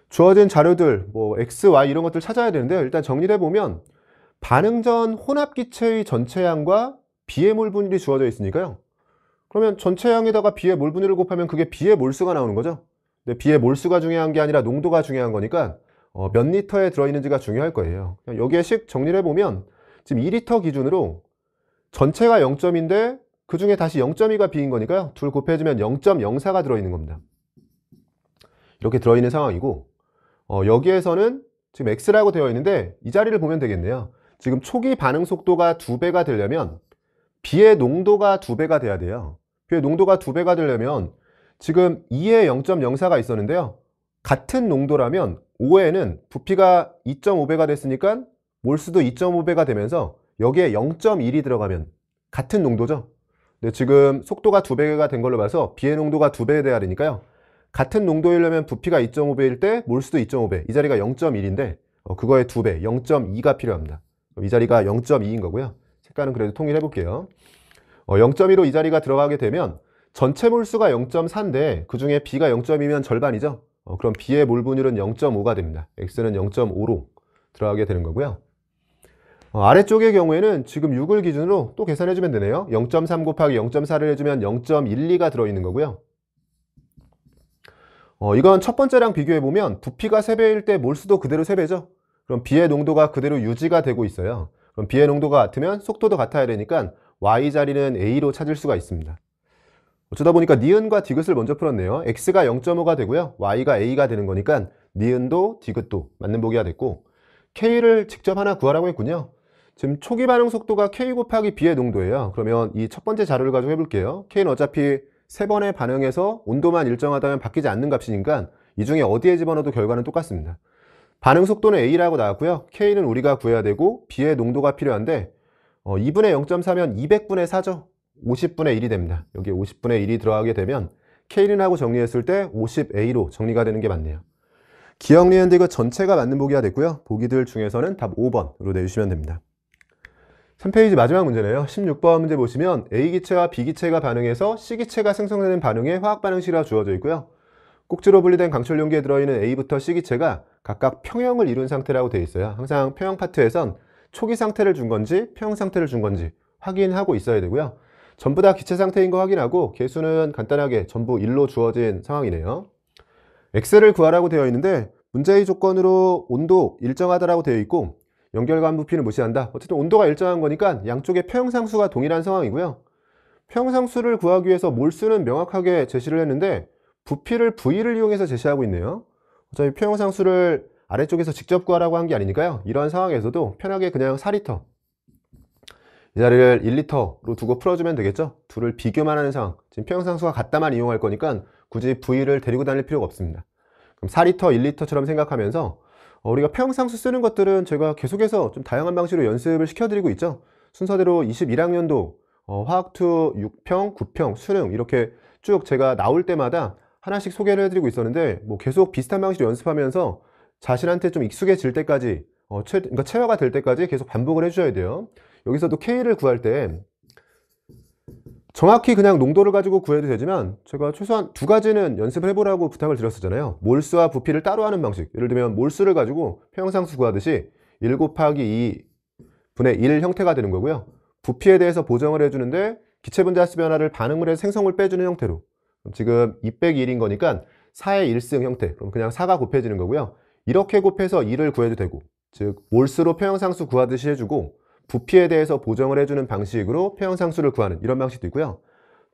주어진 자료들, 뭐 X, Y 이런 것들 찾아야 되는데요. 일단 정리를 해보면 반응 전 혼합기체의 전체 양과 B의 몰 분율이 주어져 있으니까요. 그러면 전체 양에다가 B의 몰 분율을 곱하면 그게 B의 몰수가 나오는 거죠. 근데 B의 몰수가 중요한 게 아니라 농도가 중요한 거니까 몇 리터에 들어있는지가 중요할 거예요. 여기에 식 정리를 해보면 지금 2리터 기준으로 전체가 0점인데 그 중에 다시 0.2가 B인 거니까요. 둘 곱해주면 0.04가 들어있는 겁니다. 이렇게 들어있는 상황이고 여기에서는 지금 X라고 되어 있는데 이 자리를 보면 되겠네요. 지금 초기 반응 속도가 2배가 되려면 B의 농도가 2배가 돼야 돼요. B의 농도가 2배가 되려면 지금 2에 0.04가 있었는데요. 같은 농도라면 5에는 부피가 2.5배가 됐으니까 몰수도 2.5배가 되면서 여기에 0.1이 들어가면 같은 농도죠. 근데 지금 속도가 2배가 된 걸로 봐서 B의 농도가 2배 돼야 되니까요. 같은 농도이려면 부피가 2.5배일 때 몰수도 2.5배. 이 자리가 0.1인데 그거의 2배, 0.2가 필요합니다. 이 자리가 0.2인 거고요. 색깔은 그래도 통일해 볼게요. 0.2로 이 자리가 들어가게 되면 전체 몰수가 0.4인데 그 중에 B가 0.2면 절반이죠. 그럼 B의 몰 분율은 0.5가 됩니다. X는 0.5로 들어가게 되는 거고요. 아래쪽의 경우에는 지금 6을 기준으로 또 계산해주면 되네요. 0.3 곱하기 0.4를 해주면 0.12가 들어있는 거고요. 이건 첫 번째랑 비교해보면 부피가 3배일 때 몰수도 그대로 3배죠. 그럼 B의 농도가 그대로 유지가 되고 있어요. 그럼 B의 농도가 같으면 속도도 같아야 되니까 Y 자리는 A로 찾을 수가 있습니다. 어쩌다 보니까 니은과 디귿을 먼저 풀었네요. X가 0.5가 되고요. Y가 A가 되는 거니까 니은도 디귿도 맞는 보기가 됐고, K를 직접 하나 구하라고 했군요. 지금 초기 반응 속도가 K 곱하기 B의 농도예요. 그러면 이 첫 번째 자료를 가지고 해볼게요. K는 어차피 세 번의 반응에서 온도만 일정하다면 바뀌지 않는 값이니까 이 중에 어디에 집어넣어도 결과는 똑같습니다. 반응 속도는 A라고 나왔고요. K는 우리가 구해야 되고 B의 농도가 필요한데 2분의 0.4면 200분의 4죠. 50분의 1이 됩니다. 여기에 50분의 1이 들어가게 되면 K는 하고 정리했을 때 50A로 정리가 되는 게 맞네요. 기억, 니은, 디귿 전체가 맞는 보기가 됐고요. 보기들 중에서는 답 5번으로 내주시면 됩니다. 3페이지 마지막 문제네요. 16번 문제 보시면 A기체와 B기체가 반응해서 C기체가 생성되는 반응에 화학반응식이라 주어져 있고요. 꼭지로 분리된 강철 용기에 들어있는 A부터 C기체가 각각 평형을 이룬 상태라고 되어 있어요. 항상 평형 파트에선 초기 상태를 준 건지 평형 상태를 준 건지 확인하고 있어야 되고요. 전부 다 기체 상태인 거 확인하고 개수는 간단하게 전부 1로 주어진 상황이네요. X를 구하라고 되어 있는데 문제의 조건으로 온도 일정하다라고 되어 있고 연결관 부피는 무시한다. 어쨌든 온도가 일정한 거니까 양쪽의 평형상수가 동일한 상황이고요. 평형상수를 구하기 위해서 몰수는 명확하게 제시를 했는데 부피를 V를 이용해서 제시하고 있네요. 어차피 평형상수를 아래쪽에서 직접 구하라고 한 게 아니니까요. 이런 상황에서도 편하게 그냥 4리터 이 자리를 1리터로 두고 풀어주면 되겠죠. 둘을 비교만 하는 상황. 지금 평형상수가 같다만 이용할 거니까 굳이 V를 데리고 다닐 필요가 없습니다. 그럼 4리터, 1리터처럼 생각하면서 우리가 평형상수 쓰는 것들은 제가 계속해서 좀 다양한 방식으로 연습을 시켜드리고 있죠. 순서대로 21학년도 화학2 6평, 9평, 수능 이렇게 쭉 제가 나올 때마다 하나씩 소개를 해드리고 있었는데 뭐 계속 비슷한 방식으로 연습하면서 자신한테 좀 익숙해질 때까지 그러니까 체화가 될 때까지 계속 반복을 해주셔야 돼요. 여기서도 K를 구할 때 정확히 그냥 농도를 가지고 구해도 되지만 제가 최소한 두 가지는 연습을 해보라고 부탁을 드렸었잖아요. 몰수와 부피를 따로 하는 방식. 예를 들면 몰수를 가지고 평형상수 구하듯이 1 곱하기 2 분의 1 형태가 되는 거고요. 부피에 대해서 보정을 해주는데 기체 분자수 변화를 반응을 해서 생성을 빼주는 형태로. 지금 2 빼기 1인 거니까 4의 1승 형태. 그럼 그냥 4가 곱해지는 거고요. 이렇게 곱해서 2를 구해도 되고, 즉 몰수로 평형상수 구하듯이 해주고 부피에 대해서 보정을 해주는 방식으로 평형상수를 구하는 이런 방식도 있고요.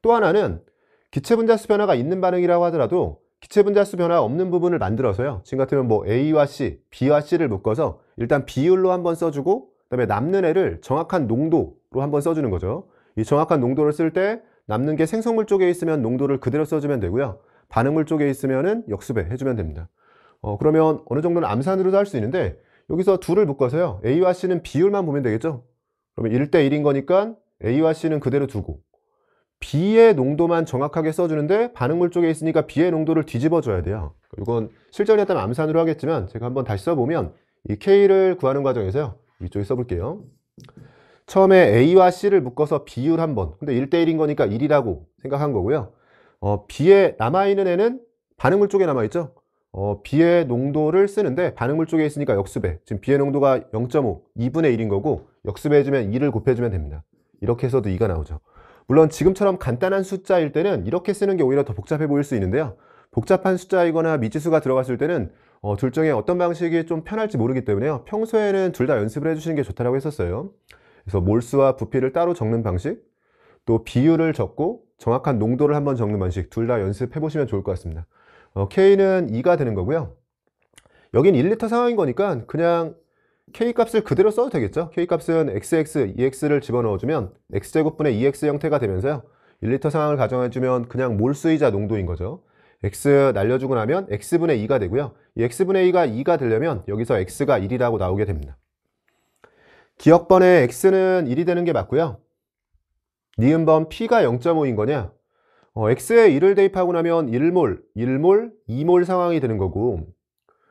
또 하나는 기체 분자수 변화가 있는 반응이라고 하더라도 기체 분자수 변화 없는 부분을 만들어서요. 지금 같으면 뭐 A와 C, B와 C를 묶어서 일단 비율로 한번 써주고 그다음에 남는 애를 정확한 농도로 한번 써주는 거죠. 이 정확한 농도를 쓸 때 남는 게 생성물 쪽에 있으면 농도를 그대로 써주면 되고요. 반응물 쪽에 있으면은 역수배 해주면 됩니다. 그러면 어느 정도는 암산으로도 할 수 있는데 여기서 둘을 묶어서요. A와 C는 비율만 보면 되겠죠. 그러면 1대 1인 거니까 A와 C는 그대로 두고 B의 농도만 정확하게 써주는데 반응물 쪽에 있으니까 B의 농도를 뒤집어 줘야 돼요. 이건 실전이었다면 암산으로 하겠지만 제가 한번 다시 써보면 이 K를 구하는 과정에서요. 이쪽에 써볼게요. 처음에 A와 C를 묶어서 비율 한번, 근데 1대 1인 거니까 1이라고 생각한 거고요. B에 남아있는 애는 반응물 쪽에 남아있죠. B의 농도를 쓰는데 반응물 쪽에 있으니까 역수배. 지금 B의 농도가 0.5, 2분의 1인 거고 역수배해주면 2를 곱해주면 됩니다. 이렇게 해서도 2가 나오죠. 물론 지금처럼 간단한 숫자일 때는 이렇게 쓰는 게 오히려 더 복잡해 보일 수 있는데요. 복잡한 숫자이거나 미지수가 들어갔을 때는 둘 중에 어떤 방식이 좀 편할지 모르기 때문에요. 평소에는 둘 다 연습을 해주시는 게 좋다고 했었어요. 그래서 몰수와 부피를 따로 적는 방식, 또 비율을 적고 정확한 농도를 한번 적는 방식 둘 다 연습해 보시면 좋을 것 같습니다. K는 2가 되는 거고요. 여긴 1리터 상황인 거니까 그냥 K 값을 그대로 써도 되겠죠. K 값은 XX, EX를 집어넣어주면 X제곱분의 EX 형태가 되면서요. 1리터 상황을 가정해주면 그냥 몰수이자 농도인 거죠. X 날려주고 나면 X분의 2가 되고요. 이 X분의 2가 2가 되려면 여기서 X가 1이라고 나오게 됩니다. 기억번에 X는 1이 되는 게 맞고요. 니은번 P가 0.5인 거냐? X에 1을 대입하고 나면 1몰, 1몰, 2몰 상황이 되는 거고,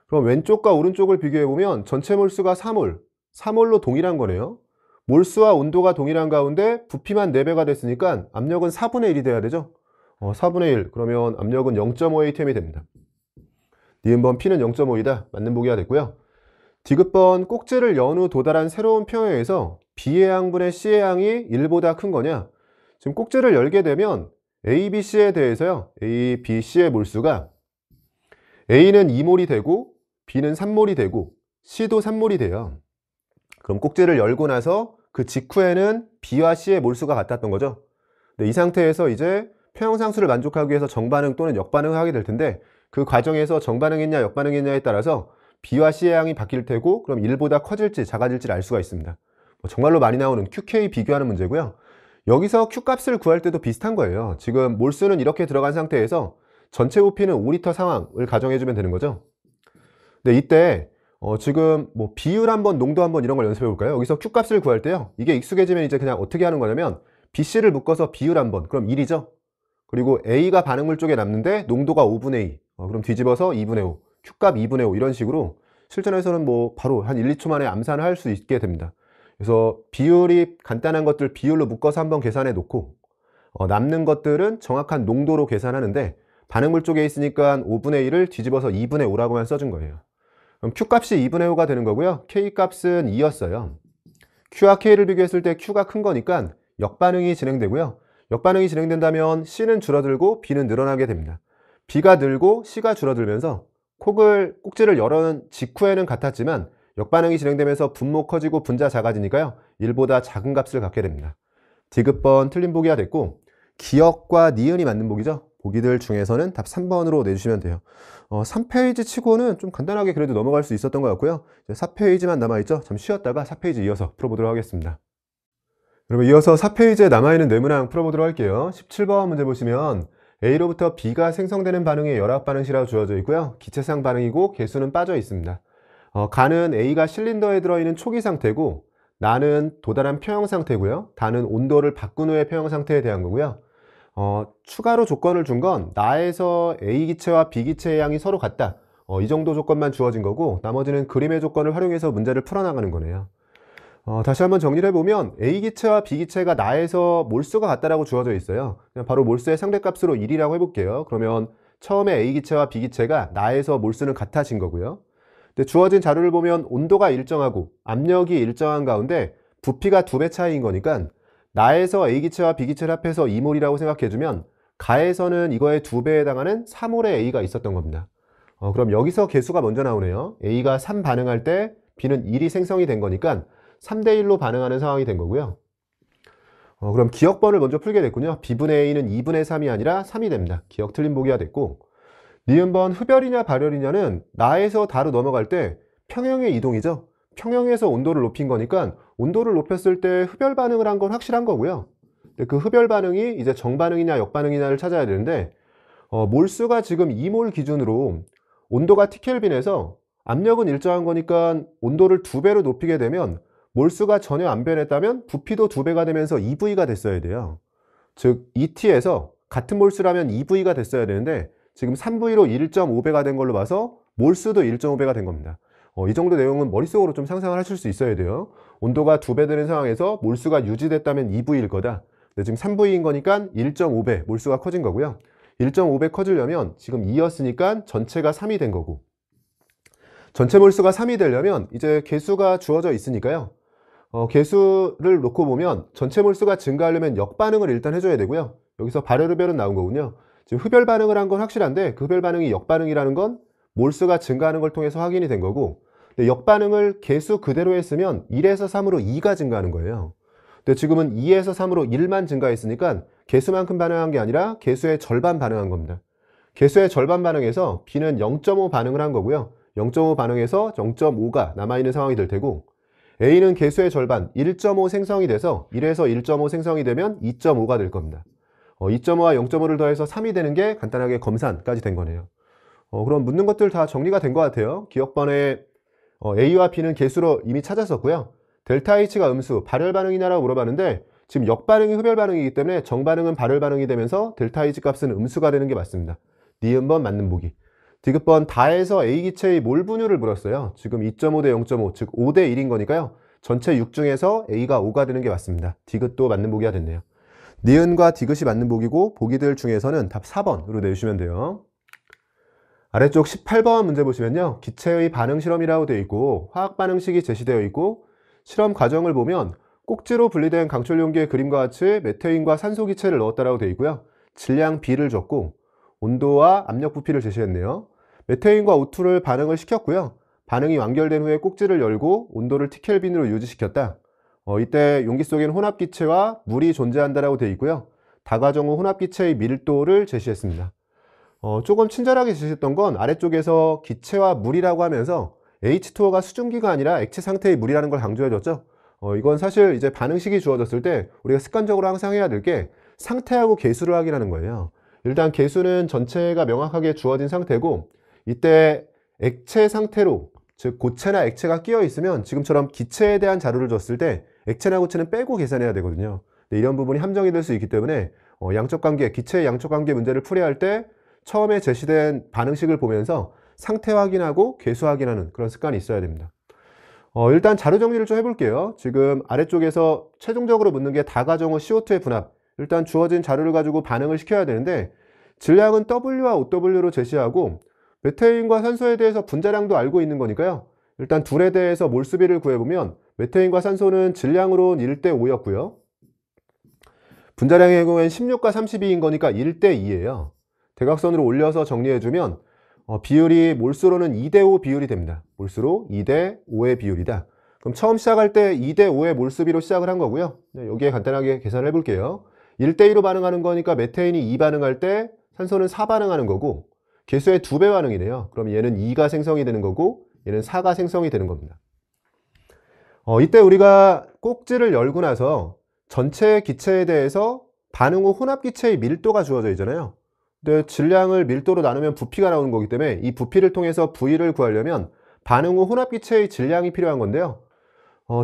그럼 왼쪽과 오른쪽을 비교해보면 전체 몰수가 4몰, 4몰로 동일한 거네요. 몰수와 온도가 동일한 가운데 부피만 4배가 됐으니까 압력은 4분의 1이 돼야 되죠. 4분의 1, 그러면 압력은 0.5atm이 됩니다. 니은번 P는 0.5이다. 맞는 보기가 됐고요. 디귿번 꼭지를 연 후 도달한 새로운 평형에서 B의 양분의 C의 양이 1보다 큰 거냐? 지금 꼭지를 열게 되면 A, B, C에 대해서요. A, B, C의 몰수가 A는 2몰이 되고 B는 3몰이 되고 C도 3몰이 돼요. 그럼 꼭지를 열고 나서 그 직후에는 B와 C의 몰수가 같았던 거죠. 이 상태에서 이제 평형상수를 만족하기 위해서 정반응 또는 역반응을 하게 될 텐데, 그 과정에서 정반응했냐 역반응했냐에 따라서 B와 C의 양이 바뀔 테고, 그럼 1보다 커질지 작아질지를 알 수가 있습니다. 정말로 많이 나오는 QK 비교하는 문제고요. 여기서 Q 값을 구할 때도 비슷한 거예요. 지금 몰수는 이렇게 들어간 상태에서 전체 부피는 5리터 상황을 가정해주면 되는 거죠. 근데 이때 지금 뭐 비율 한번, 농도 한번 이런 걸 연습해 볼까요? 여기서 Q 값을 구할 때요, 이게 익숙해지면 이제 그냥 어떻게 하는 거냐면 BC를 묶어서 비율 한번, 그럼 1이죠. 그리고 A가 반응물 쪽에 남는데 농도가 5분의 2, 그럼 뒤집어서 2분의 5, Q 값 2분의 5, 이런 식으로 실전에서는 뭐 바로 한 1, 2초 만에 암산을 할 수 있게 됩니다. 그래서 비율이 간단한 것들 비율로 묶어서 한번 계산해 놓고, 남는 것들은 정확한 농도로 계산하는데, 반응물 쪽에 있으니까 5분의 1을 뒤집어서 2분의 5라고만 써준 거예요. 그럼 Q 값이 2분의 5가 되는 거고요. K 값은 2였어요. Q와 K를 비교했을 때 Q가 큰 거니까 역반응이 진행되고요. 역반응이 진행된다면 C는 줄어들고 B는 늘어나게 됩니다. B가 늘고 C가 줄어들면서 꼭지를 열어는 직후에는 같았지만 역반응이 진행되면서 분모 커지고 분자 작아지니까요, 1보다 작은 값을 갖게 됩니다. 디귿번 틀린 보기가 됐고, 기역과 니은이 맞는 보기죠. 보기들 중에서는 답 3번으로 내주시면 돼요. 3페이지 치고는 좀 간단하게 그래도 넘어갈 수 있었던 것 같고요. 이제 4페이지만 남아있죠. 잠 쉬었다가 4페이지 이어서 풀어보도록 하겠습니다. 그러면 이어서 4페이지에 남아있는 네모난 풀어보도록 할게요. 17번 문제 보시면 A로부터 B가 생성되는 반응의 열합반응시라고 주어져 있고요. 기체상 반응이고 개수는 빠져 있습니다. 가는 A가 실린더에 들어있는 초기 상태고, 나는 도달한 평형 상태고요. 다는 온도를 바꾼 후의 평형 상태에 대한 거고요. 추가로 조건을 준 건 나에서 A 기체와 B 기체의 양이 서로 같다, 이 정도 조건만 주어진 거고, 나머지는 그림의 조건을 활용해서 문제를 풀어나가는 거네요. 다시 한번 정리를 해보면 A 기체와 B 기체가 나에서 몰수가 같다라고 주어져 있어요. 그냥 바로 몰수의 상대값으로 1이라고 해볼게요. 그러면 처음에 A 기체와 B 기체가 나에서 몰수는 같아진 거고요. 근데 주어진 자료를 보면 온도가 일정하고 압력이 일정한 가운데 부피가 2배 차이인 거니까 나에서 A 기체와 B 기체를 합해서 2몰이라고 생각해주면 가에서는 이거의 2배에 해당하는 3몰의 A가 있었던 겁니다. 그럼 여기서 개수가 먼저 나오네요. A가 3 반응할 때 B는 1이 생성이 된 거니까 3대1로 반응하는 상황이 된 거고요. 그럼 기역번을 먼저 풀게 됐군요. B분의 A는 2분의 3이 아니라 3이 됩니다. 기역 틀린 보기가 됐고, 니은번 흡열이냐 발열이냐는 나에서 다로 넘어갈 때 평형의 이동이죠. 평형에서 온도를 높인 거니까 온도를 높였을 때 흡열 반응을 한 건 확실한 거고요. 근데 그 흡열 반응이 이제 정반응이냐 역반응이냐를 찾아야 되는데, 몰수가 지금 2몰 기준으로 온도가 T켈빈에서 압력은 일정한 거니까 온도를 2배로 높이게 되면 몰수가 전혀 안 변했다면 부피도 2배가 되면서 EV가 됐어야 돼요. 즉 ET에서 같은 몰수라면 EV가 됐어야 되는데 지금 3V로 1.5배가 된 걸로 봐서 몰수도 1.5배가 된 겁니다. 이 정도 내용은 머릿속으로 좀 상상을 하실 수 있어야 돼요. 온도가 2배 되는 상황에서 몰수가 유지됐다면 2V일 거다. 근데 지금 3V인 거니까 1.5배 몰수가 커진 거고요. 1.5배 커지려면 지금 2였으니까 전체가 3이 된 거고, 전체 몰수가 3이 되려면 이제 개수가 주어져 있으니까요. 개수를 놓고 보면 전체 몰수가 증가하려면 역반응을 일단 해줘야 되고요. 여기서 발열 흡열은 나온 거군요. 지금 흡열 반응을 한 건 확실한데 그 흡열 반응이 역반응이라는 건 몰수가 증가하는 걸 통해서 확인이 된 거고, 근데 역반응을 개수 그대로 했으면 1에서 3으로 2가 증가하는 거예요. 근데 지금은 2에서 3으로 1만 증가했으니까 개수만큼 반응한 게 아니라 개수의 절반 반응한 겁니다. 개수의 절반 반응에서 B는 0.5 반응을 한 거고요. 0.5 반응에서 0.5가 남아있는 상황이 될 테고, A는 개수의 절반 1.5 생성이 돼서 1에서 1.5 생성이 되면 2.5가 될 겁니다. 2.5와 0.5를 더해서 3이 되는 게 간단하게 검산까지 된 거네요. 그럼 묻는 것들 다 정리가 된 것 같아요. 기억번에 A와 B는 개수로 이미 찾았었고요. 델타 H가 음수, 발열 반응이냐라고 물어봤는데 지금 역반응이 흡열 반응이기 때문에 정반응은 발열 반응이 되면서 델타 H 값은 음수가 되는 게 맞습니다. 니은번 맞는 보기. 디귿번 다에서 A 기체의 몰 분율을 물었어요. 지금 2.5 대 0.5, 즉 5 대 1인 거니까요. 전체 6 중에서 A가 5가 되는 게 맞습니다. 디귿도 맞는 보기가 됐네요. 니은과 디귿이 맞는 보기고, 보기들 중에서는 답 4번으로 내주시면 돼요. 아래쪽 18번 문제 보시면요. 기체의 반응 실험이라고 되어 있고 화학 반응식이 제시되어 있고, 실험 과정을 보면 꼭지로 분리된 강철 용기의 그림과 같이 메테인과 산소 기체를 넣었다라고 되어 있고요. 질량 B를 줬고 온도와 압력 부피를 제시했네요. 메테인과 O2를 반응을 시켰고요. 반응이 완결된 후에 꼭지를 열고 온도를 T켈빈으로 유지시켰다. 이때 용기 속에는 혼합기체와 물이 존재한다라고 되어 있고요. 다과정 후 혼합기체의 밀도를 제시했습니다. 조금 친절하게 제시했던 건 아래쪽에서 기체와 물이라고 하면서 H2O가 수증기가 아니라 액체 상태의 물이라는 걸 강조해줬죠. 이건 사실 이제 반응식이 주어졌을 때 우리가 습관적으로 항상 해야 될 게 상태하고 계수를 확인하는 거예요. 일단 계수는 전체가 명확하게 주어진 상태고, 이때 액체 상태로, 즉 고체나 액체가 끼어 있으면 지금처럼 기체에 대한 자료를 줬을 때 액체나 고체는 빼고 계산해야 되거든요. 근데 이런 부분이 함정이 될 수 있기 때문에 양적관계, 기체의 양적관계 문제를 풀이할 할 때 처음에 제시된 반응식을 보면서 상태 확인하고 계수 확인하는 그런 습관이 있어야 됩니다. 일단 자료 정리를 좀 해볼게요. 지금 아래쪽에서 최종적으로 묻는 게 다과정 후 CO2의 분합. 일단 주어진 자료를 가지고 반응을 시켜야 되는데, 질량은 W와 OW로 제시하고 메테인과 산소에 대해서 분자량도 알고 있는 거니까요. 일단 둘에 대해서 몰수비를 구해보면 메테인과 산소는 질량으로는 1대5였고요. 분자량의 경우엔 16과 32인 거니까 1대2예요. 대각선으로 올려서 정리해주면 비율이 몰수로는 2대5 비율이 됩니다. 몰수로 2대5의 비율이다. 그럼 처음 시작할 때 2대5의 몰수비로 시작을 한 거고요. 여기에 간단하게 계산을 해볼게요. 1대2로 반응하는 거니까 메테인이 2 반응할 때 산소는 4 반응하는 거고, 개수의 2배 반응이네요. 그럼 얘는 2가 생성이 되는 거고 얘는 4가 생성이 되는 겁니다. 이때 우리가 꼭지를 열고 나서 전체 기체에 대해서 반응 후 혼합기체의 밀도가 주어져 있잖아요. 근데 질량을 밀도로 나누면 부피가 나오는 거기 때문에 이 부피를 통해서 V를 구하려면 반응 후 혼합기체의 질량이 필요한 건데요.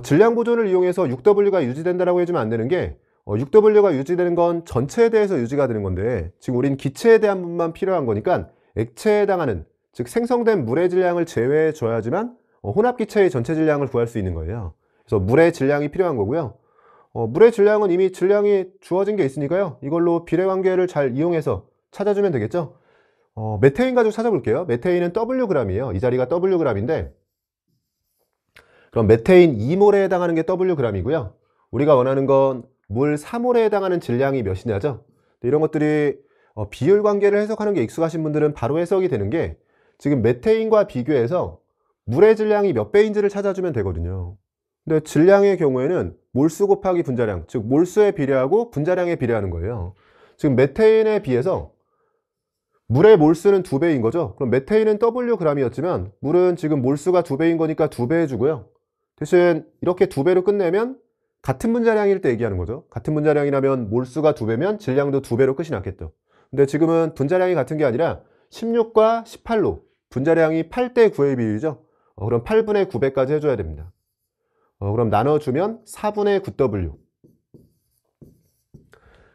질량 보존을 이용해서 6W가 유지된다라고 해주면 안 되는 게, 6W가 유지되는 건 전체에 대해서 유지가 되는 건데 지금 우린 기체에 대한 부분만 필요한 거니까 액체에 해당하는, 즉 생성된 물의 질량을 제외해 줘야지만 혼합기체의 전체 질량을 구할 수 있는 거예요. 그래서 물의 질량이 필요한 거고요. 물의 질량은 이미 질량이 주어진 게 있으니까요. 이걸로 비례관계를 잘 이용해서 찾아주면 되겠죠. 메테인 가지고 찾아볼게요. 메테인은 Wg이에요. 이 자리가 Wg인데, 그럼 메테인 2몰에 해당하는 게 Wg이고요. 우리가 원하는 건 물 4몰에 해당하는 질량이 몇이냐죠. 이런 것들이 비율 관계를 해석하는 게 익숙하신 분들은 바로 해석이 되는 게, 지금 메테인과 비교해서 물의 질량이 몇 배인지를 찾아주면 되거든요. 근데 질량의 경우에는 몰수 곱하기 분자량, 즉 몰수에 비례하고 분자량에 비례하는 거예요. 지금 메테인에 비해서 물의 몰수는 2배인 거죠. 그럼 메테인은 Wg이었지만 물은 지금 몰수가 2배인 거니까 2배 해주고요. 대신 이렇게 2배로 끝내면 같은 분자량일 때 얘기하는 거죠. 같은 분자량이라면 몰수가 2배면 질량도 2배로 끝이 났겠죠. 근데 지금은 분자량이 같은 게 아니라 16과 18로 분자량이 8대9의 비율이죠. 그럼 8분의 9배까지 해줘야 됩니다. 그럼 나눠주면 4분의 9W.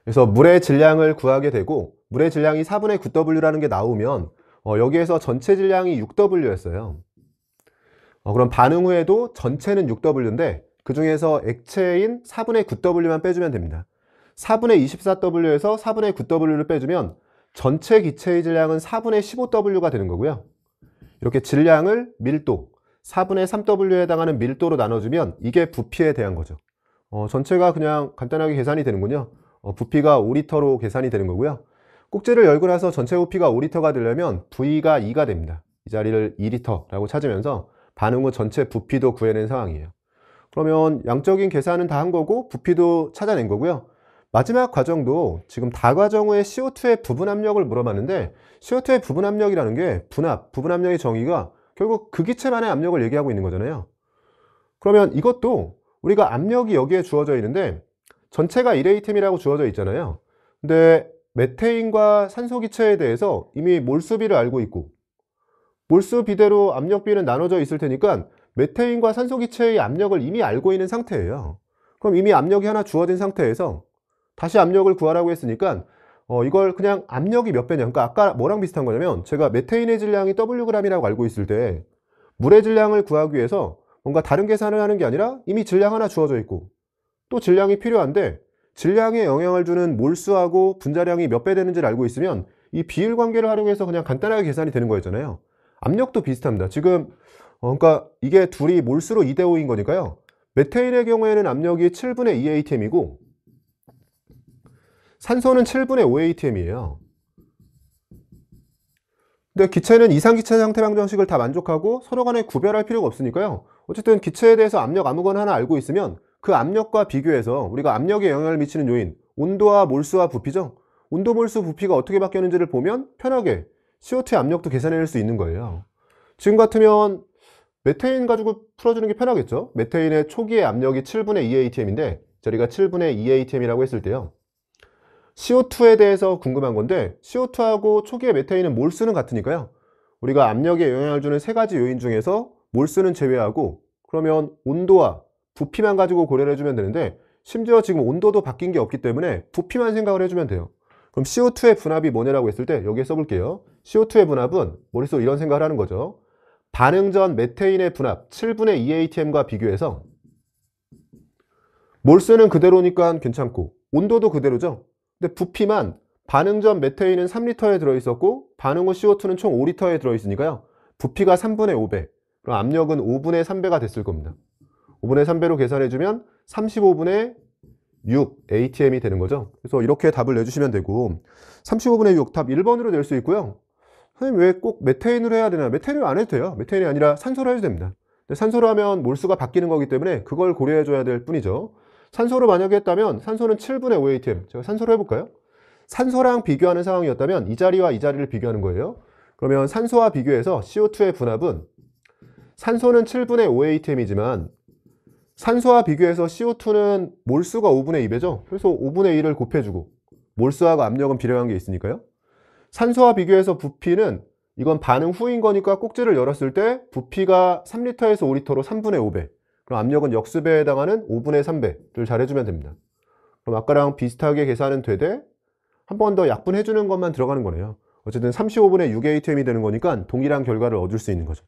그래서 물의 질량을 구하게 되고, 물의 질량이 4분의 9W라는 게 나오면 여기에서 전체 질량이 6W였어요. 그럼 반응 후에도 전체는 6W인데 그 중에서 액체인 4분의 9W만 빼주면 됩니다. 4분의 24W에서 4분의 9W를 빼주면 전체 기체의 질량은 4분의 15W가 되는 거고요. 이렇게 질량을 밀도, 4분의 3W에 해당하는 밀도로 나눠주면 이게 부피에 대한 거죠. 전체가 그냥 간단하게 계산이 되는군요. 부피가 5리터로 계산이 되는 거고요. 꼭지를 열고 나서 전체 부피가 5리터가 되려면 V가 2가 됩니다. 이 자리를 2리터라고 찾으면서 반응 후 전체 부피도 구해낸 상황이에요. 그러면 양적인 계산은 다 한 거고 부피도 찾아낸 거고요. 마지막 과정도 지금 다과정 후에 CO2의 부분 압력을 물어봤는데, CO2의 부분 압력이라는 게 부분 압력의 정의가 결국 그 기체만의 압력을 얘기하고 있는 거잖아요. 그러면 이것도 우리가 압력이 여기에 주어져 있는데 전체가 1A템이라고 주어져 있잖아요. 근데 메테인과 산소 기체에 대해서 이미 몰수비를 알고 있고 몰수 비대로 압력비는 나눠져 있을 테니까 메테인과 산소 기체의 압력을 이미 알고 있는 상태예요. 그럼 이미 압력이 하나 주어진 상태에서 다시 압력을 구하라고 했으니까 이걸 그냥 압력이 몇 배냐, 그러니까 아까 뭐랑 비슷한 거냐면, 제가 메테인의 질량이 Wg이라고 알고 있을 때 물의 질량을 구하기 위해서 뭔가 다른 계산을 하는 게 아니라 이미 질량 하나 주어져 있고 또 질량이 필요한데 질량에 영향을 주는 몰수하고 분자량이 몇 배 되는지를 알고 있으면 이 비율 관계를 활용해서 그냥 간단하게 계산이 되는 거였잖아요. 압력도 비슷합니다. 지금 그러니까 이게 둘이 몰수로 2대5인 거니까요. 메테인의 경우에는 압력이 7분의 2atm이고 산소는 7분의 5atm이에요. 근데 기체는 이상기체 상태 방정식을 다 만족하고 서로 간에 구별할 필요가 없으니까요. 어쨌든 기체에 대해서 압력 아무거나 하나 알고 있으면 그 압력과 비교해서 우리가 압력에 영향을 미치는 요인, 온도와 몰수와 부피죠. 온도, 몰수, 부피가 어떻게 바뀌었는지를 보면 편하게 CO2의 압력도 계산해낼 수 있는 거예요. 지금 같으면 메테인 가지고 풀어주는 게 편하겠죠. 메테인의 초기의 압력이 7분의 2 atm인데 저희가 7분의 2 atm이라고 했을 때요. CO2에 대해서 궁금한 건데 CO2하고 초기의 메테인은 몰수는 같으니까요. 우리가 압력에 영향을 주는 세 가지 요인 중에서 몰수는 제외하고 그러면 온도와 부피만 가지고 고려를 해주면 되는데 심지어 지금 온도도 바뀐 게 없기 때문에 부피만 생각을 해주면 돼요. 그럼 CO2의 분압이 뭐냐라고 했을 때 여기에 써볼게요. CO2의 분압은 머릿속으로 이런 생각을 하는 거죠. 반응 전 메테인의 분압 7분의 2 atm과 비교해서 몰수는 그대로니까 괜찮고 온도도 그대로죠. 근데 부피만 반응 전 메테인은 3리터에 들어있었고 반응 후 CO2는 총 5리터에 들어있으니까요. 부피가 3분의 5배, 그럼 압력은 5분의 3배가 됐을 겁니다. 5분의 3배로 계산해주면 35분의 6 atm이 되는 거죠. 그래서 이렇게 답을 내주시면 되고 35분의 6 답 1번으로 낼 수 있고요. 선생님 왜 꼭 메테인으로 해야 되나? 메테인으로 안 해도 돼요. 메테인이 아니라 산소로 해도 됩니다. 근데 산소로 하면 몰수가 바뀌는 거기 때문에 그걸 고려해 줘야 될 뿐이죠. 산소로 만약에 했다면 산소는 7분의 5 atm. 제가 산소로 해볼까요? 산소랑 비교하는 상황이었다면 이 자리와 이 자리를 비교하는 거예요. 그러면 산소와 비교해서 CO2의 분압은 산소는 7분의 5 atm이지만 산소와 비교해서 CO2는 몰수가 5분의 2배죠. 그래서 5분의 1을 곱해주고 몰수하고 압력은 비례한 게 있으니까요. 산소와 비교해서 부피는 이건 반응 후인 거니까 꼭지를 열었을 때 부피가 3리터에서 5리터로 3분의 5배. 그럼 압력은 역수배에 해당하는 5분의 3배를 잘 해주면 됩니다. 그럼 아까랑 비슷하게 계산은 되되 한 번 더 약분해주는 것만 들어가는 거네요. 어쨌든 35분의 6 atm이 되는 거니까 동일한 결과를 얻을 수 있는 거죠.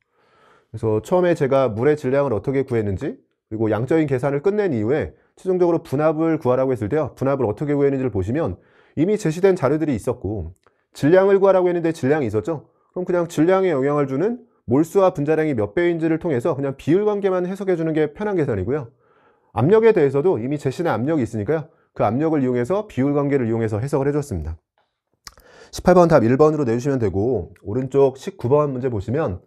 그래서 처음에 제가 물의 질량을 어떻게 구했는지 그리고 양적인 계산을 끝낸 이후에 최종적으로 분압을 구하라고 했을 때요. 분압을 어떻게 구했는지를 보시면 이미 제시된 자료들이 있었고 질량을 구하라고 했는데 질량이 있었죠. 그럼 그냥 질량에 영향을 주는 몰수와 분자량이 몇 배인지를 통해서 그냥 비율 관계만 해석해 주는 게 편한 계산이고요. 압력에 대해서도 이미 제시된 압력이 있으니까요. 그 압력을 이용해서 비율 관계를 이용해서 해석을 해줬습니다. 18번 답 1번으로 내주시면 되고 오른쪽 19번 문제 보시면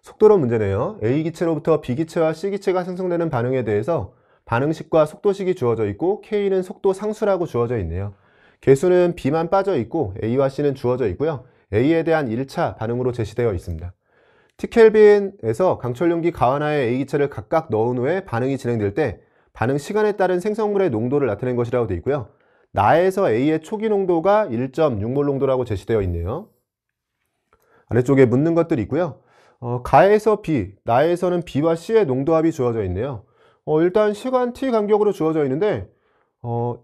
속도론 문제네요. A기체로부터 B기체와 C기체가 생성되는 반응에 대해서 반응식과 속도식이 주어져 있고 K는 속도 상수라고 주어져 있네요. 개수는 B만 빠져 있고 A와 C는 주어져 있고요. A에 대한 1차 반응으로 제시되어 있습니다. T켈빈에서 강철용기 가하나에 A기체를 각각 넣은 후에 반응이 진행될 때 반응 시간에 따른 생성물의 농도를 나타낸 것이라고 되어 있고요. 나에서 A의 초기 농도가 1.6몰 농도라고 제시되어 있네요. 아래쪽에 묻는 것들이 있고요. 가에서 B, 나에서는 B와 C의 농도합이 주어져 있네요. 일단 시간 t 간격으로 주어져 있는데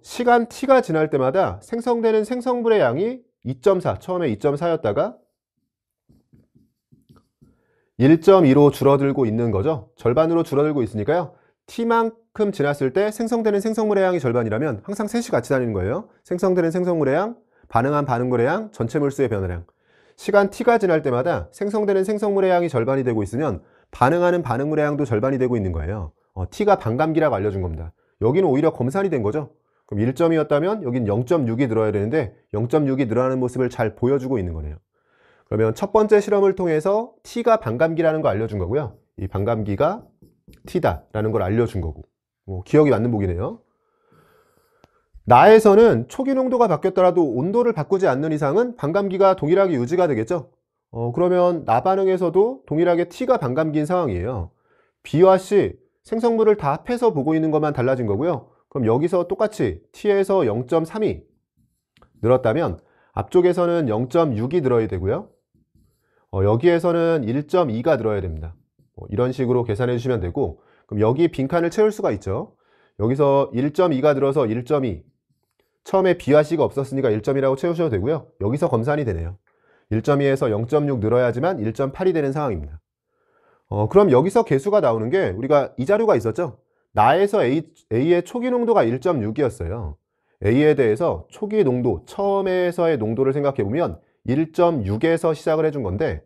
시간 t가 지날 때마다 생성되는 생성물의 양이 2.4, 처음에 2.4였다가 1.2로 줄어들고 있는 거죠. 절반으로 줄어들고 있으니까요. t만큼 지났을 때 생성되는 생성물의 양이 절반이라면 항상 셋이 같이 다니는 거예요. 생성되는 생성물의 양, 반응한 반응물의 양, 전체 몰수의 변화량. 시간 t가 지날 때마다 생성되는 생성물의 양이 절반이 되고 있으면 반응하는 반응물의 양도 절반이 되고 있는 거예요. t가 반감기라고 알려준 겁니다. 여기는 오히려 검산이 된 거죠. 그럼 1점이었다면 여긴 0.6이 늘어야 되는데 0.6이 늘어나는 모습을 잘 보여주고 있는 거네요. 그러면 첫 번째 실험을 통해서 t가 반감기라는 거 알려준 거고요. 이 반감기가 t다라는 걸 알려준 거고 기억이 맞는 보기네요. 나에서는 초기 농도가 바뀌었더라도 온도를 바꾸지 않는 이상은 반감기가 동일하게 유지가 되겠죠. 그러면 나 반응에서도 동일하게 t가 반감기인 상황이에요. B와 C 생성물을 다 합해서 보고 있는 것만 달라진 거고요. 그럼 여기서 똑같이 t에서 0.3이 늘었다면 앞쪽에서는 0.6이 늘어야 되고요. 여기에서는 1.2가 늘어야 됩니다. 이런 식으로 계산해 주시면 되고 그럼 여기 빈칸을 채울 수가 있죠. 여기서 1.2가 늘어서 1.2 처음에 B와 C가 없었으니까 1.2라고 채우셔도 되고요. 여기서 검산이 되네요. 1.2에서 0.6 늘어야지만 1.8이 되는 상황입니다. 그럼 여기서 개수가 나오는 게 우리가 이 자료가 있었죠. 나에서 A의 초기 농도가 1.6이었어요. A에 대해서 초기 농도, 처음에서의 농도를 생각해 보면 1.6에서 시작을 해준 건데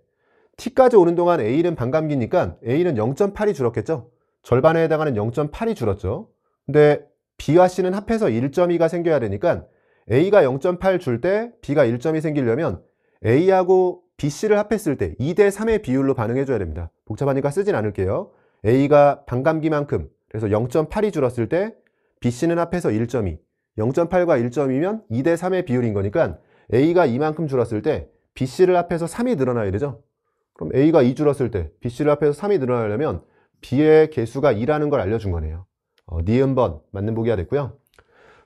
T까지 오는 동안 A는 반감기니까 A는 0.8이 줄었겠죠. 절반에 해당하는 0.8이 줄었죠. 근데 B와 C는 합해서 1.2가 생겨야 되니까 A가 0.8 줄 때 B가 1.2 생기려면 A하고 BC를 합했을 때 2대 3의 비율로 반응해 줘야 됩니다. 복잡하니까 쓰진 않을게요. A가 반감기만큼, 그래서 0.8이 줄었을 때 BC는 합해서 1.2, 0.8과 1.2면 2대 3의 비율인 거니까 A가 이만큼 줄었을 때 BC를 합해서 3이 늘어나야 되죠. 그럼 A가 2 줄었을 때 BC를 합해서 3이 늘어나려면 B의 개수가 2라는 걸 알려준 거네요. 니은번 맞는 보기가 됐고요.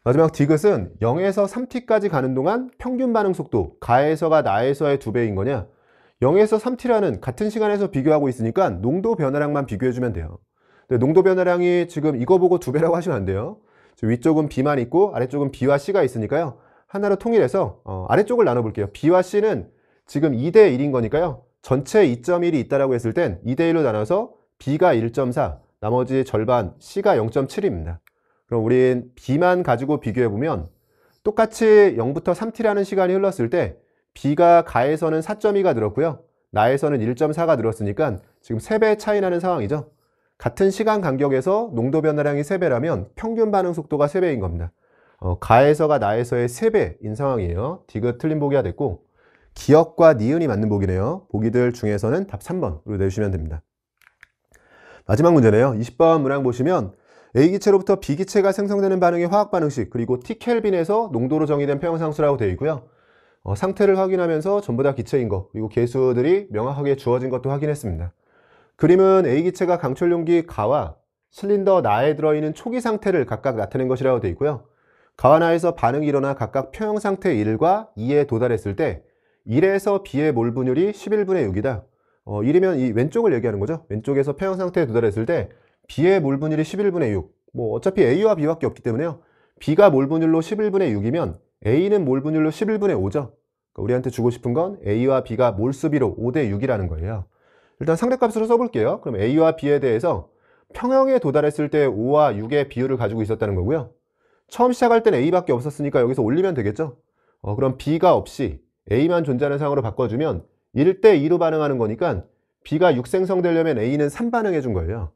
마지막 디귿은 0에서 3t까지 가는 동안 평균 반응 속도 가에서가 나에서의 2배인 거냐, 0에서 3t라는 같은 시간에서 비교하고 있으니까 농도 변화량만 비교해주면 돼요. 근데 농도 변화량이 지금 이거 보고 2배라고 하시면 안 돼요. 위쪽은 B만 있고 아래쪽은 B와 C가 있으니까요. 하나로 통일해서 아래쪽을 나눠볼게요. B와 C는 지금 2대 1인 거니까요. 전체 2.1이 있다라고 했을 땐 2대 1로 나눠서 B가 1.4, 나머지 절반 C가 0.7입니다. 그럼 우린 B만 가지고 비교해보면 똑같이 0부터 3t라는 시간이 흘렀을 때 B가 가에서는 4.2가 늘었고요. 나에서는 1.4가 늘었으니까 지금 3배 차이 나는 상황이죠. 같은 시간 간격에서 농도 변화량이 3배라면 평균 반응 속도가 3배인 겁니다. 가에서가 나에서의 3배인 상황이에요. 디귿 틀린 보기가 됐고, 기역과 니은이 맞는 보기네요. 보기들 중에서는 답 3번으로 내주시면 됩니다. 마지막 문제네요. 20번 문항 보시면 A기체로부터 B기체가 생성되는 반응의 화학 반응식, 그리고 T켈빈에서 농도로 정의된 평형상수라고 되어 있고요. 상태를 확인하면서 전부 다 기체인 것, 그리고 개수들이 명확하게 주어진 것도 확인했습니다. 그림은 A기체가 강철 용기 가와 실린더 나에 들어있는 초기 상태를 각각 나타낸 것이라고 되어 있고요. 가와 나에서 반응이 일어나 각각 평형 상태 1과 2에 도달했을 때 1에서 B의 몰 분율이 11분의 6이다. 1이면 이 왼쪽을 얘기하는 거죠. 왼쪽에서 평형 상태에 도달했을 때 B의 몰 분율이 11분의 6. 어차피 A와 B밖에 없기 때문에요. B가 몰 분율로 11분의 6이면 A는 몰 분율로 11분의 5죠. 그러니까 우리한테 주고 싶은 건 A와 B가 몰수비로 5대 6이라는 거예요. 일단 상대값으로 써볼게요. 그럼 A와 B에 대해서 평형에 도달했을 때 5와 6의 비율을 가지고 있었다는 거고요. 처음 시작할 때는 A밖에 없었으니까 여기서 올리면 되겠죠. 그럼 B가 없이 A만 존재하는 상황으로 바꿔주면 1대 2로 반응하는 거니까 B가 6 생성되려면 A는 3 반응해 준 거예요.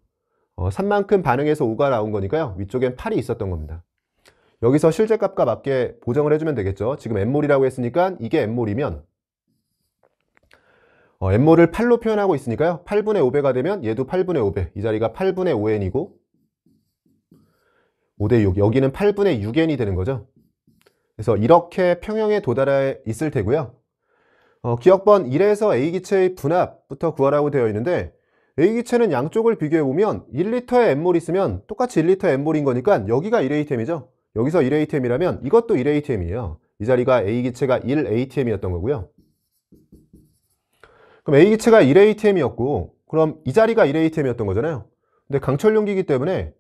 3만큼 반응해서 5가 나온 거니까요. 위쪽엔 8이 있었던 겁니다. 여기서 실제값과 맞게 보정을 해주면 되겠죠. 지금 N몰이라고 했으니까 이게 N몰이면 N몰을 8로 표현하고 있으니까요. 8분의 5배가 되면 얘도 8분의 5배. 이 자리가 8분의 5N이고 5대 6. 여기는 8분의 6N이 되는 거죠. 그래서 이렇게 평형에 도달해 있을 테고요. 기억번 1에서 A기체의 분합부터 구하라고 되어 있는데 A기체는 양쪽을 비교해보면 1리터의 N몰 있으면 똑같이 1리터의 N몰인 거니까 여기가 1ATM이죠. 여기서 1ATM이라면 이것도 1ATM이에요. 이 자리가 A기체가 1ATM이었던 거고요. 그럼 A기체가 1ATM이었고 그럼 이 자리가 1ATM이었던 거잖아요. 근데 강철 용기이기 때문에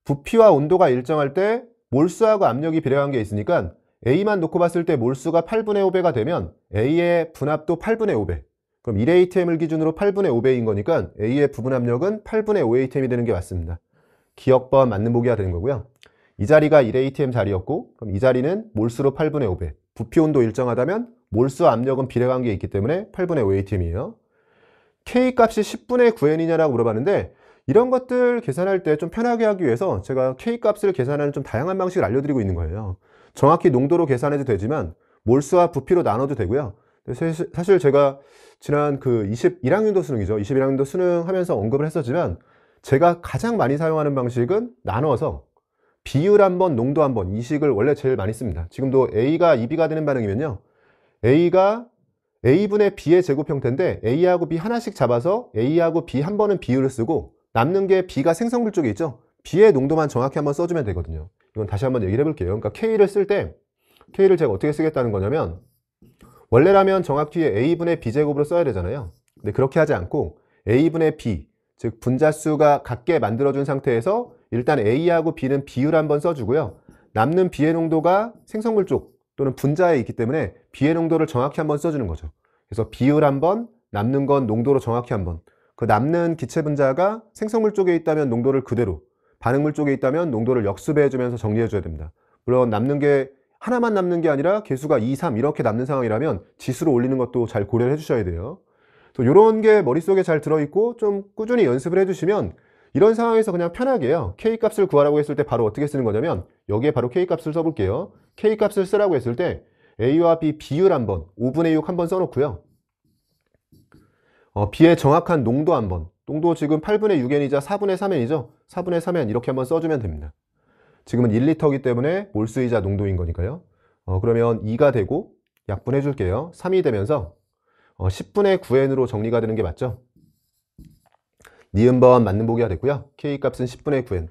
부피와 온도가 일정할 때 몰수하고 압력이 비례한 게 있으니까 A만 놓고 봤을 때 몰수가 8분의 5배가 되면 A의 분압도 8분의 5배. 그럼 1ATM을 기준으로 8분의 5배인 거니까 A의 부분 압력은 8분의 5ATM이 되는 게 맞습니다. 기억번 맞는 보기가 되는 거고요. 이 자리가 1ATM 자리였고 그럼 이 자리는 몰수로 8분의 5배. 부피 온도 일정하다면 몰수 압력은 비례관계에 있기 때문에 8분의 5ATM이에요. K값이 10분의 9N이냐라고 물어봤는데 이런 것들 계산할 때 좀 편하게 하기 위해서 제가 K값을 계산하는 좀 다양한 방식을 알려드리고 있는 거예요. 정확히 농도로 계산해도 되지만 몰수와 부피로 나눠도 되고요. 사실 제가 지난 그 21학년도 수능이죠. 21학년도 수능 하면서 언급을 했었지만 제가 가장 많이 사용하는 방식은 나눠서 비율 한번, 농도 한번 이 식을 원래 제일 많이 씁니다. 지금도 A가 2B가 되는 반응이면요. A가 A분의 B의 제곱 형태인데 A하고 B 하나씩 잡아서 A하고 B 한 번은 비율을 쓰고 남는 게 B가 생성물 쪽에 있죠. B의 농도만 정확히 한번 써주면 되거든요. 이건 다시 한번 얘기를 해볼게요. 그러니까 K를 쓸 때 K를 제가 어떻게 쓰겠다는 거냐면 원래라면 정확히 A분의 B제곱으로 써야 되잖아요. 근데 그렇게 하지 않고 A분의 B, 즉 분자수가 같게 만들어준 상태에서 일단 A하고 B는 비율 한번 써주고요. 남는 B의 농도가 생성물 쪽 또는 분자에 있기 때문에 B의 농도를 정확히 한번 써주는 거죠. 그래서 비율 한번, 남는 건 농도로 정확히 한번. 그 남는 기체 분자가 생성물 쪽에 있다면 농도를 그대로, 반응물 쪽에 있다면 농도를 역수배해주면서 정리해줘야 됩니다. 물론 남는 게 하나만 남는 게 아니라 개수가 2, 3 이렇게 남는 상황이라면 지수로 올리는 것도 잘 고려를 해주셔야 돼요. 이런 게 머릿속에 잘 들어있고 좀 꾸준히 연습을 해주시면 이런 상황에서 그냥 편하게요. K값을 구하라고 했을 때 바로 어떻게 쓰는 거냐면 여기에 바로 K값을 써볼게요. K값을 쓰라고 했을 때 A와 B 비율 한번 5분의 6 한번 써놓고요. B의 정확한 농도 한번, 농도 지금 8분의 6n이자 4분의 3n이죠. 4분의 3n 이렇게 한번 써주면 됩니다. 지금은 1리터이기 때문에 몰수이자 농도인 거니까요. 그러면 2가 되고 약분해 줄게요. 3이 되면서 10분의 9n으로 정리가 되는 게 맞죠? 니은번 맞는 보기가 됐고요. K값은 10분의 9n.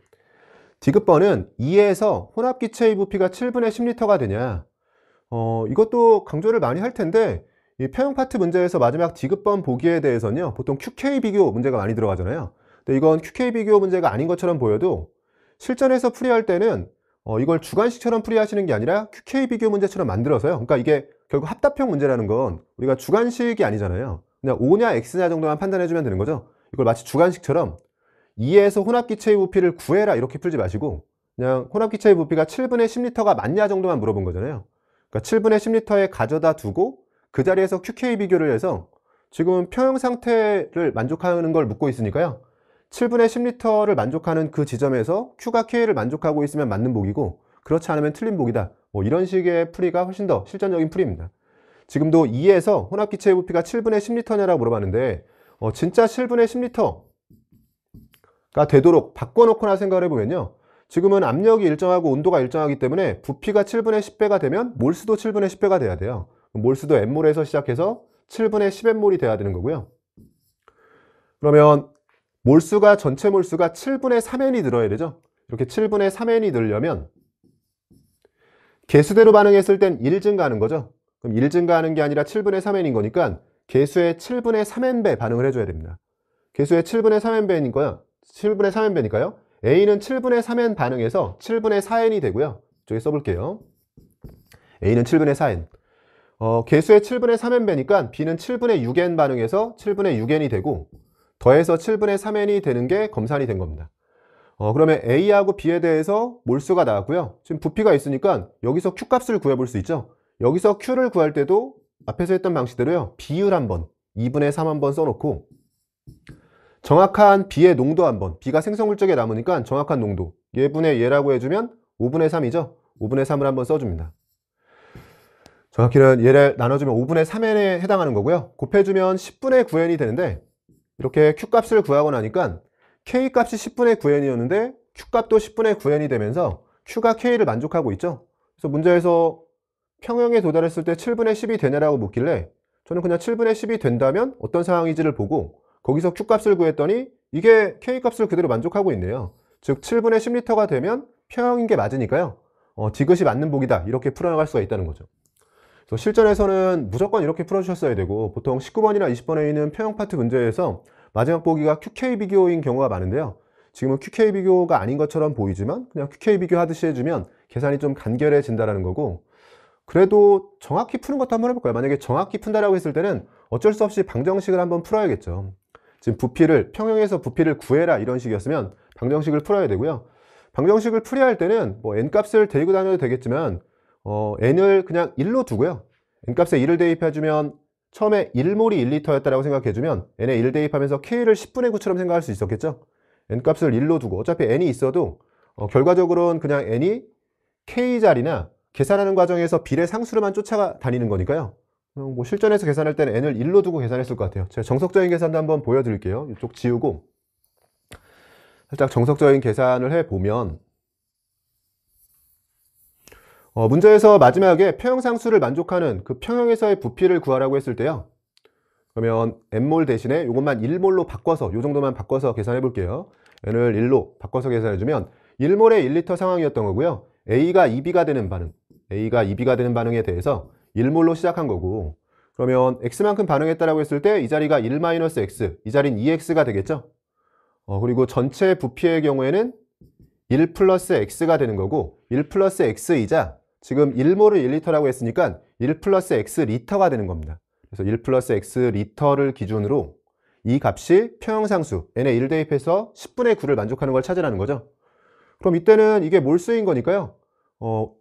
디귿번은 2에서 혼합기체의 부피가 7분의 10리터가 되냐. 이것도 강조를 많이 할 텐데 이 평형 파트 문제에서 마지막 디귿번 보기에 대해서는요. 보통 QK 비교 문제가 많이 들어가잖아요. 근데 이건 QK 비교 문제가 아닌 것처럼 보여도 실전에서 풀이할 때는 이걸 주관식처럼 풀이하시는 게 아니라 QK 비교 문제처럼 만들어서요. 그러니까 이게 결국 합답형 문제라는 건 우리가 주관식이 아니잖아요. 그냥 O냐 X냐 정도만 판단해주면 되는 거죠. 이걸 마치 주관식처럼 2에서 혼합기체의 부피를 구해라 이렇게 풀지 마시고 그냥 혼합기체의 부피가 7분의 10리터가 맞냐 정도만 물어본 거잖아요. 그러니까 7분의 10리터에 가져다 두고 그 자리에서 QK 비교를 해서 지금은 평형 상태를 만족하는 걸 묻고 있으니까요. 7분의 10리터를 만족하는 그 지점에서 Q가 K를 만족하고 있으면 맞는 보기고 그렇지 않으면 틀린 보기다. 뭐 이런 식의 풀이가 훨씬 더 실전적인 풀이입니다. 지금도 2에서 혼합기체의 부피가 7분의 10리터냐라고 물어봤는데 진짜 7분의 10리터가 되도록 바꿔놓거나 생각을 해보면요. 지금은 압력이 일정하고 온도가 일정하기 때문에 부피가 7분의 10배가 되면 몰수도 7분의 10배가 돼야 돼요. 몰수도 N몰에서 시작해서 7분의 10N몰이 돼야 되는 거고요. 그러면 몰수가 전체 몰수가 7분의 3N이 들어야 되죠. 이렇게 7분의 3N이 들려면 개수대로 반응했을 땐 1 증가하는 거죠. 그럼 1 증가하는 게 아니라 7분의 3N인 거니까 개수의 7분의 3N배 반응을 해줘야 됩니다. 개수의 7분의 3N배니까요. 7분의 3N배니까요. A는 7분의 3N 반응해서 7분의 4N이 되고요. 이쪽에 써볼게요. A는 7분의 4N. 개수의 7분의 3N배니까 B는 7분의 6N 반응해서 7분의 6N이 되고 더해서 7분의 3N이 되는 게 검산이 된 겁니다. 그러면 A하고 B에 대해서 몰수가 나왔고요. 지금 부피가 있으니까 여기서 Q값을 구해볼 수 있죠. 여기서 Q를 구할 때도 앞에서 했던 방식대로요. 비율 한번 2분의 3 한번 써놓고 정확한 B의 농도 한번 B가 생성물질에 남으니까 정확한 농도 얘분의 얘라고 해주면 5분의 3이죠. 5분의 3을 한번 써줍니다. 정확히는 얘를 나눠주면 5분의 3n에 해당하는 거고요. 곱해주면 10분의 9n이 되는데 이렇게 Q값을 구하고 나니까 K값이 10분의 9n이었는데 Q값도 10분의 9n이 되면서 Q가 K를 만족하고 있죠. 그래서 문제에서 평형에 도달했을 때 7분의 10이 되냐라고 묻길래 저는 그냥 7분의 10이 된다면 어떤 상황인지를 보고 거기서 Q값을 구했더니 이게 K값을 그대로 만족하고 있네요. 즉 7분의 10리터가 되면 평형인 게 맞으니까요. 디귿이 맞는 보기다 이렇게 풀어나갈 수가 있다는 거죠. 그래서 실전에서는 무조건 이렇게 풀어주셨어야 되고 보통 19번이나 20번에 있는 평형 파트 문제에서 마지막 보기가 QK 비교인 경우가 많은데요. 지금은 QK 비교가 아닌 것처럼 보이지만 그냥 QK 비교 하듯이 해주면 계산이 좀 간결해진다는 거고 그래도 정확히 푸는 것도 한번 해볼까요? 만약에 정확히 푼다라고 했을 때는 어쩔 수 없이 방정식을 한번 풀어야겠죠. 지금 부피를 평형에서 부피를 구해라 이런 식이었으면 방정식을 풀어야 되고요. 방정식을 풀이야 할 때는 뭐 n값을 데리고 다녀도 되겠지만 n을 그냥 1로 두고요. n값에 1을 대입해주면 처음에 1몰이 1리터였다고 생각해주면 n에 1 대입하면서 k를 10분의 9처럼 생각할 수 있었겠죠. n값을 1로 두고 어차피 n이 있어도 결과적으로는 그냥 n이 k자리나 계산하는 과정에서 비례 상수로만 쫓아다니는 거니까요. 뭐 실전에서 계산할 때는 n을 1로 두고 계산했을 것 같아요. 제가 정석적인 계산도 한번 보여드릴게요. 이쪽 지우고 살짝 정석적인 계산을 해보면 문제에서 마지막에 평형상수를 만족하는 그 평형에서의 부피를 구하라고 했을 때요. 그러면 n몰 대신에 이것만 1몰로 바꿔서 이 정도만 바꿔서 계산해 볼게요. n을 1로 바꿔서 계산해주면 1몰에 1리터 상황이었던 거고요. A가 2B가 되는 반응, A가 2B가 되는 반응에 대해서 1몰로 시작한 거고 그러면 X만큼 반응했다라고 했을 때 이 자리가 1-X, 이 자리는 2X가 되겠죠. 그리고 전체 부피의 경우에는 1 플러스 X가 되는 거고 1 플러스 X이자 지금 1몰을 1리터라고 했으니까 1 플러스 X 리터가 되는 겁니다. 그래서 1 플러스 X 리터를 기준으로 이 값이 평형상수 n에 1 대입해서 10분의 9를 만족하는 걸 찾으라는 거죠. 그럼 이때는 이게 몰수인 거니까요.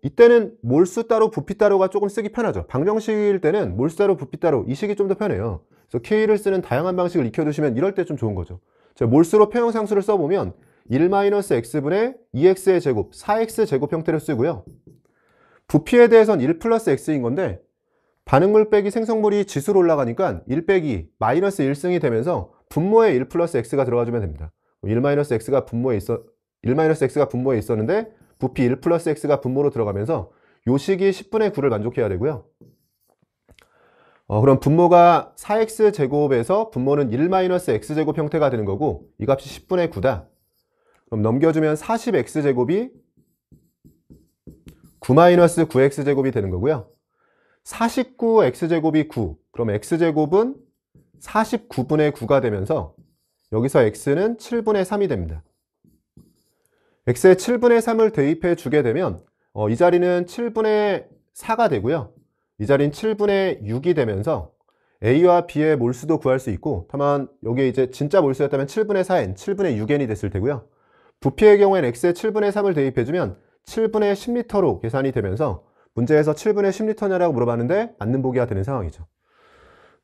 이때는 몰수 따로 부피 따로가 조금 쓰기 편하죠. 방정식일 때는 몰수 따로 부피 따로 이 식이 좀 더 편해요. 그래서 K를 쓰는 다양한 방식을 익혀두시면 이럴 때 좀 좋은 거죠. 제가 몰수로 평형상수를 써보면 1-x분의 2x의 제곱, 4x 제곱 형태를 쓰고요. 부피에 대해서는 1 플러스 x인 건데 반응물 빼기 생성물이 지수로 올라가니까 1 빼기 마이너스 1승이 되면서 분모에 1 플러스 x가 들어가주면 됩니다. 1 마이너스 x가 분모에 있었는데 부피 1 플러스 x가 분모로 들어가면서 요 식이 10분의 9를 만족해야 되고요. 그럼 분모가 4x 제곱에서 분모는 1 마이너스 x제곱 형태가 되는 거고 이 값이 10분의 9다. 그럼 넘겨주면 40x 제곱이 9 마이너스 9x 제곱이 되는 거고요. 49x 제곱이 9. 그럼 x 제곱은 49분의 9가 되면서 여기서 x는 7분의 3이 됩니다. x에 7분의 3을 대입해 주게 되면 이 자리는 7분의 4가 되고요. 이 자리는 7분의 6이 되면서 a와 b의 몰수도 구할 수 있고, 다만 여기에 이제 진짜 몰수였다면 7분의 4n, 7분의 6n이 됐을 테고요. 부피의 경우에는 x에 7분의 3을 대입해주면 7분의 10리터로 계산이 되면서 문제에서 7분의 10리터냐라고 물어봤는데 맞는 보기가 되는 상황이죠.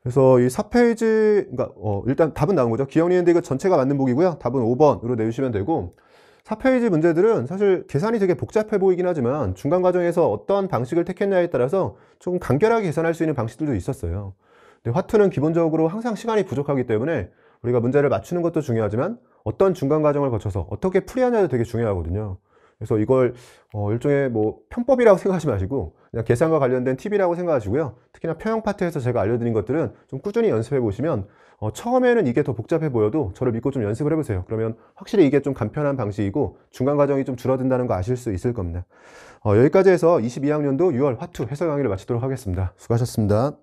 그래서 이 4페이지, 그러니까 일단 답은 나온 거죠. 기억니은데 이거 전체가 맞는 보기고요. 답은 5번으로 내주시면 되고, 4페이지 문제들은 사실 계산이 되게 복잡해 보이긴 하지만 중간 과정에서 어떤 방식을 택했냐에 따라서 조금 간결하게 계산할 수 있는 방식들도 있었어요. 근데 화투는 기본적으로 항상 시간이 부족하기 때문에 우리가 문제를 맞추는 것도 중요하지만 어떤 중간 과정을 거쳐서 어떻게 풀이하냐도 되게 중요하거든요. 그래서 이걸 일종의 뭐 편법이라고 생각하지 마시고 그냥 계산과 관련된 팁이라고 생각하시고요. 특히나 평형 파트에서 제가 알려드린 것들은 좀 꾸준히 연습해 보시면 처음에는 이게 더 복잡해 보여도 저를 믿고 좀 연습을 해보세요. 그러면 확실히 이게 좀 간편한 방식이고 중간 과정이 좀 줄어든다는 거 아실 수 있을 겁니다. 여기까지 해서 22학년도 6월 화투 해설 강의를 마치도록 하겠습니다. 수고하셨습니다.